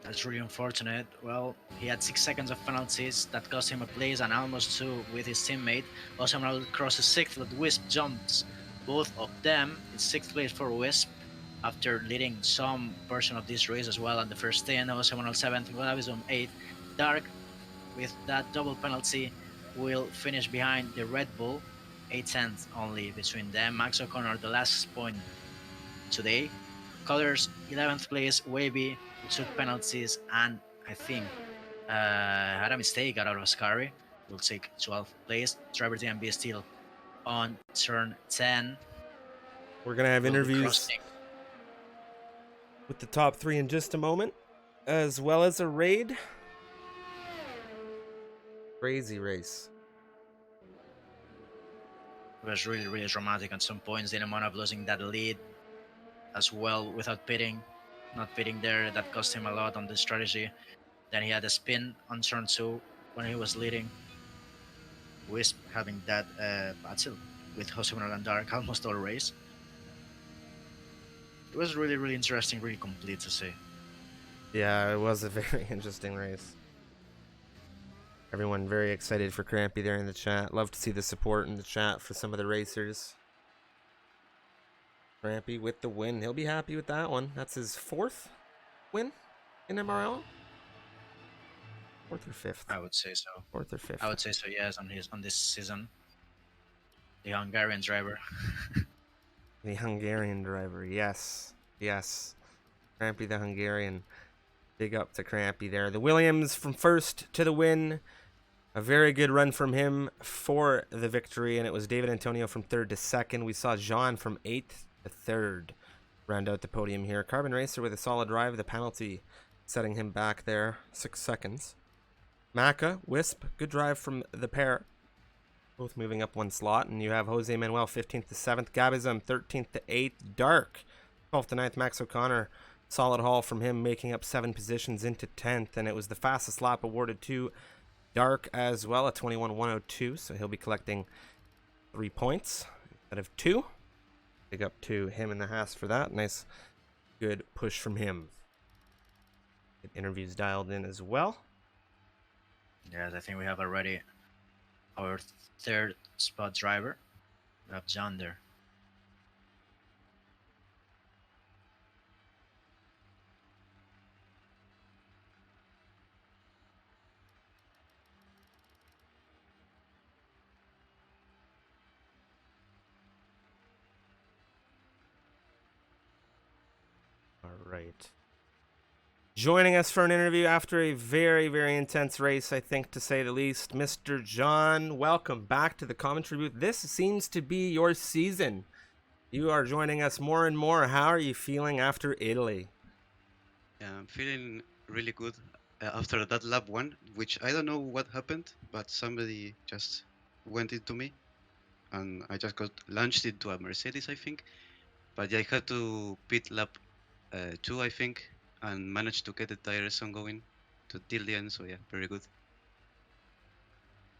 that's really unfortunate. Well, he had 6 seconds of penalties that cost him a place and almost 2 with his teammate. Jose Manuel crosses 6th, but Wisp jumps both of them. It's 6th place for Wisp after leading some portion of this race as well on the first 10. Jose Manuel 7th, Glavison 8th. Dark, with that double penalty, will finish behind the Red Bull. 8 cents only between them. Max O'Connor, the last point today. Colors, 11th place, Wavy, took penalties, and I think had a mistake out of Ascari. Will take 12th place. Driver DMB is still on turn 10. We're going to have interviews with the top 3 in just a moment, as well as a raid. Crazy race. It was really, really dramatic at some points. Didn't want up losing that lead as well without pitting. Not pitting there, that cost him a lot on the strategy. Then he had a spin on turn 2 when he was leading. Wisp having that battle with Jose Manuel and Dark almost all race. It was really, really interesting, really complete to see. Yeah, it was a very interesting race. Everyone very excited for Crampy there in the chat. Love to see the support in the chat for some of the racers. Crampy with the win. He'll be happy with that one. That's his 4th win in MRL? 4th or 5th? I would say so. 4th or 5th? I would say so, yes, on this season. The Hungarian driver. The Hungarian driver, yes. Yes. Crampy the Hungarian. Big up to Crampy there. The Williams from first to the win. A very good run from him for the victory, and it was David Antonio from 3rd to 2nd. We saw Jean from 8th to 3rd round out the podium here. Carbon Racer with a solid drive. The penalty setting him back there 6 seconds. Maka, Wisp, good drive from the pair. Both moving up 1 slot, and you have Jose Manuel 15th to 7th. Gabizem 13th to 8th. Dark 12th to 9th. Max O'Connor, solid haul from him, making up 7 positions into 10th, and it was the fastest lap awarded to Dark as well at 21.102, so he'll be collecting 3 points instead of 2. Big up to him and the Haas for that. Nice, good push from him. Get interviews dialed in as well. Yes, I think we have already our 3rd spot driver. We have John there. All right. Joining us for an interview after a very, very intense race, I think, to say the least, Mr. John. Welcome back to the commentary booth. This seems to be your season. You are joining us more and more. How are you feeling after Italy? Yeah, I'm feeling really good after that lap 1, which I don't know what happened, but somebody just went into me and I just got launched into a Mercedes, I think. But yeah, I had to pit lap 2, I think, and managed to get the tires ongoing till the end, so yeah, very good.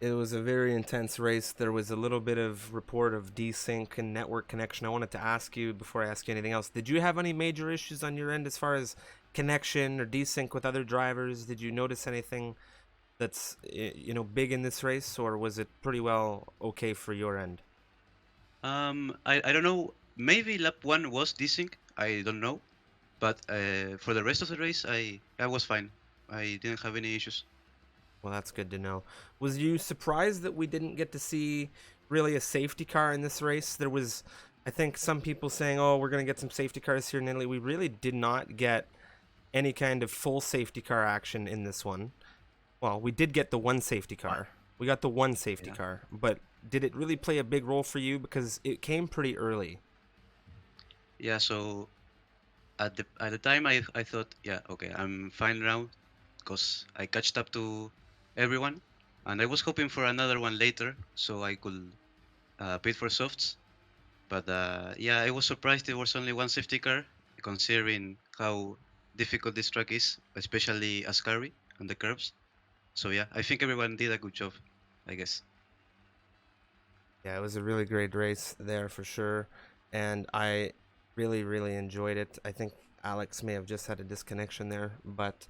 It was a very intense race. There was a little bit of report of desync and network connection. I wanted to ask you, before I ask you anything else, did you have any major issues on your end as far as connection or desync with other drivers? Did you notice anything that's big in this race, or was it pretty well okay for your end? I don't know, maybe lap 1 was desync, I don't know, but for the rest of the race I was fine. I didn't have any issues. Well, that's good to know. Was you surprised that we didn't get to see really a safety car in this race? There was, I think, some people saying, oh, we're going to get some safety cars here in Italy. We really did not get any kind of full safety car action in this one. Well, we did get the one safety car. We got the one safety car. But did it really play a big role for you? Because it came pretty early. Yeah, so at the time I thought, yeah, okay, I'm fine now, because I catched up to everyone. and I was hoping for another one later so I could bid for softs. But yeah, I was surprised there was only one safety car, considering how difficult this track is, especially Ascari on the curves. So yeah, I think everyone did a good job, I guess. Yeah, it was a really great race there for sure, and I really enjoyed it. I think Alex may have just had a disconnection there, but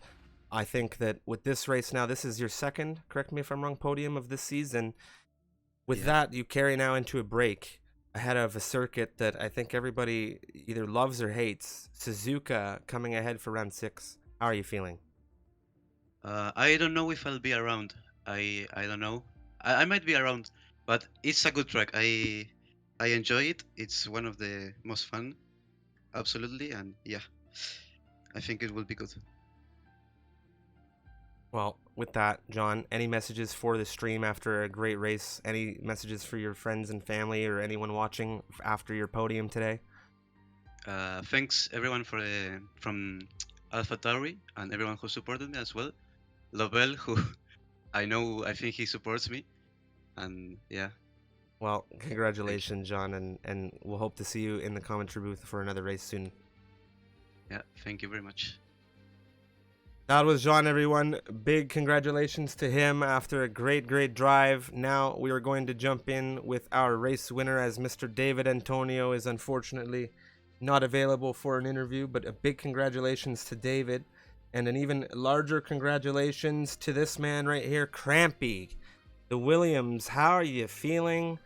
I think that with this race now, this is your second, correct me if I'm wrong, podium of this season. With Yeah. that, you carry now into a break ahead of a circuit that I think everybody either loves or hates. Suzuka coming ahead for round 6. How are you feeling? I don't know if I'll be around. I don't know. I might be around, but it's a good track. I enjoy it. It's one of the most fun, absolutely, and yeah, I think it will be good. Well, with that, John, any messages for the stream after a great race? Any messages for your friends and family or anyone watching after your podium today? Thanks everyone for from AlphaTauri and everyone who supported me as well. Lovell, who I think he supports me, and yeah, Well, thank you. congratulations, John, and we'll hope to see you in the commentary booth for another race soon. Yeah, thank you very much. That was John, everyone. Big congratulations to him after a great drive. Now we are going to jump in with our race winner, as Mr. David Antonio is unfortunately not available for an interview, but a big congratulations to David, and an even larger congratulations to this man right here, Crampy. The Williams, how are you feeling?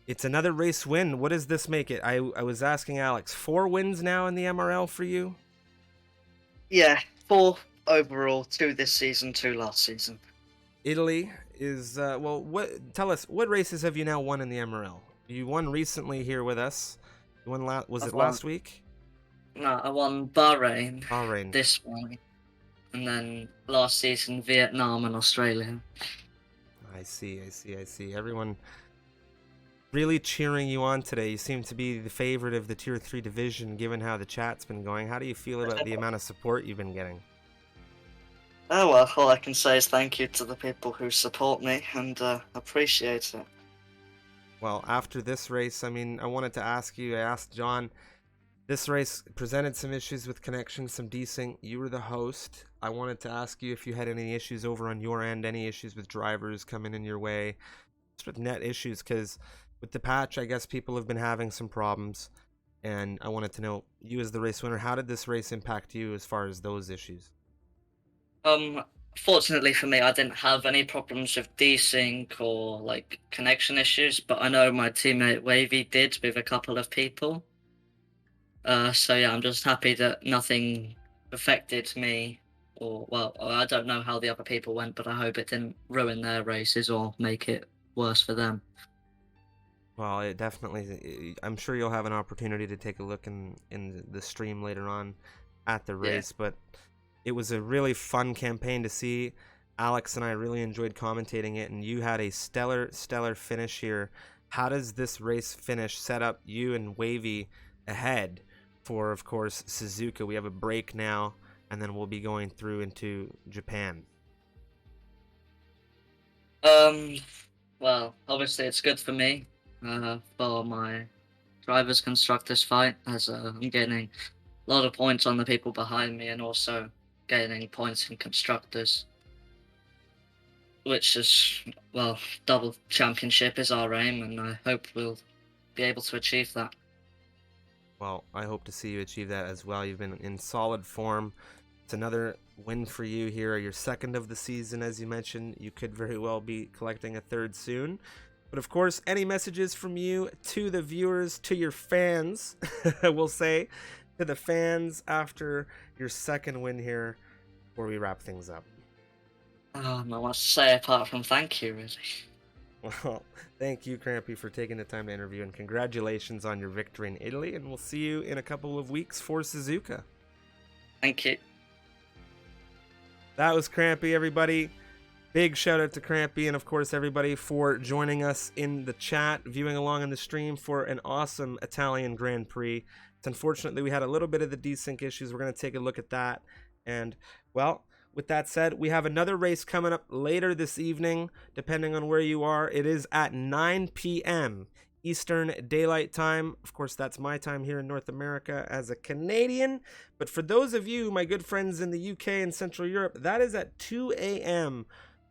It's another race win. What does this make it? I was asking Alex, 4 wins now in the MRL for you? Yeah, 4 overall, 2 this season, 2 last season. Italy is tell us, what races have you now won in the MRL? You won recently here with us. You won last week? No, I won Bahrain, Bahrain. this one, and then last season Vietnam and Australia. I see. Everyone really cheering you on today. You seem to be the favorite of the Tier 3 division, given how the chat's been going. How do you feel about the amount of support you've been getting? Oh well, all I can say is thank you to the people who support me and appreciate it. Well, after this race, I wanted to ask you, I asked John, this race presented some issues with connection, some desync. You were the host. I wanted to ask you if you had any issues over on your end, any issues with drivers coming in your way, just with net issues, because with the patch, I guess people have been having some problems. And I wanted to know, you as the race winner, how did this race impact you as far as those issues? Fortunately for me, I didn't have any problems with desync or like connection issues, but I know my teammate Wavy did with a couple of people. So yeah, I'm just happy that nothing affected me, or well, I don't know how the other people went, but I hope it didn't ruin their races or make it worse for them. Well, it definitely, I'm sure you'll have an opportunity to take a look in the stream later on at the race, but it was a really fun campaign to see. Alex and I really enjoyed commentating it, and you had a stellar finish here. How does this race finish set up you and Wavy ahead for, of course, Suzuka? We have a break now, and then we'll be going through into Japan. Well, obviously it's good for me, for my drivers constructors fight, as I'm gaining a lot of points on the people behind me and also gaining points in constructors, which is, well, double championship is our aim, and I hope we'll be able to achieve that. Well, I hope to see you achieve that as well. You've been in solid form. It's another win for you here. Your second of the season, as you mentioned. You could very well be collecting a third soon. But of course, any messages from you to the viewers, to your fans, we'll say, to the fans after your second win here before we wrap things up? Not much to say apart from thank you, really. Well, thank you, Crampy, for taking the time to interview, and congratulations on your victory in Italy, and we'll see you in a couple of weeks for Suzuka. Thank you. That was Crampy, everybody. Big shout out to Crampy, and of course everybody for joining us in the chat, viewing along in the stream for an awesome Italian Grand Prix. It's unfortunately we had a little bit of the desync issues. We're going to take a look at that, and well, with that said, we have another race coming up later this evening, depending on where you are. It is at 9 p.m. Eastern Daylight Time. Of course, that's my time here in North America as a Canadian. But for those of you, my good friends in the UK and Central Europe, that is at 2 a.m.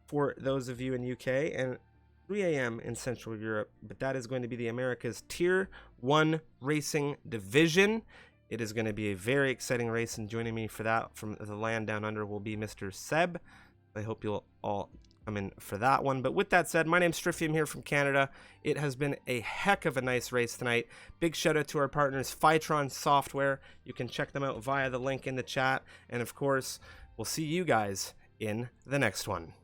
for those of you in UK and 3 a.m. in Central Europe. But that is going to be the America's Tier 1 Racing Division. It is going to be a very exciting race, and joining me for that from the land down under will be Mr. Seb. I hope you'll all come in for that one. But with that said, my name's Stryfium here from Canada. It has been a heck of a nice race tonight. Big shout out to our partners, Fytron Software. You can check them out via the link in the chat. And of course, we'll see you guys in the next one.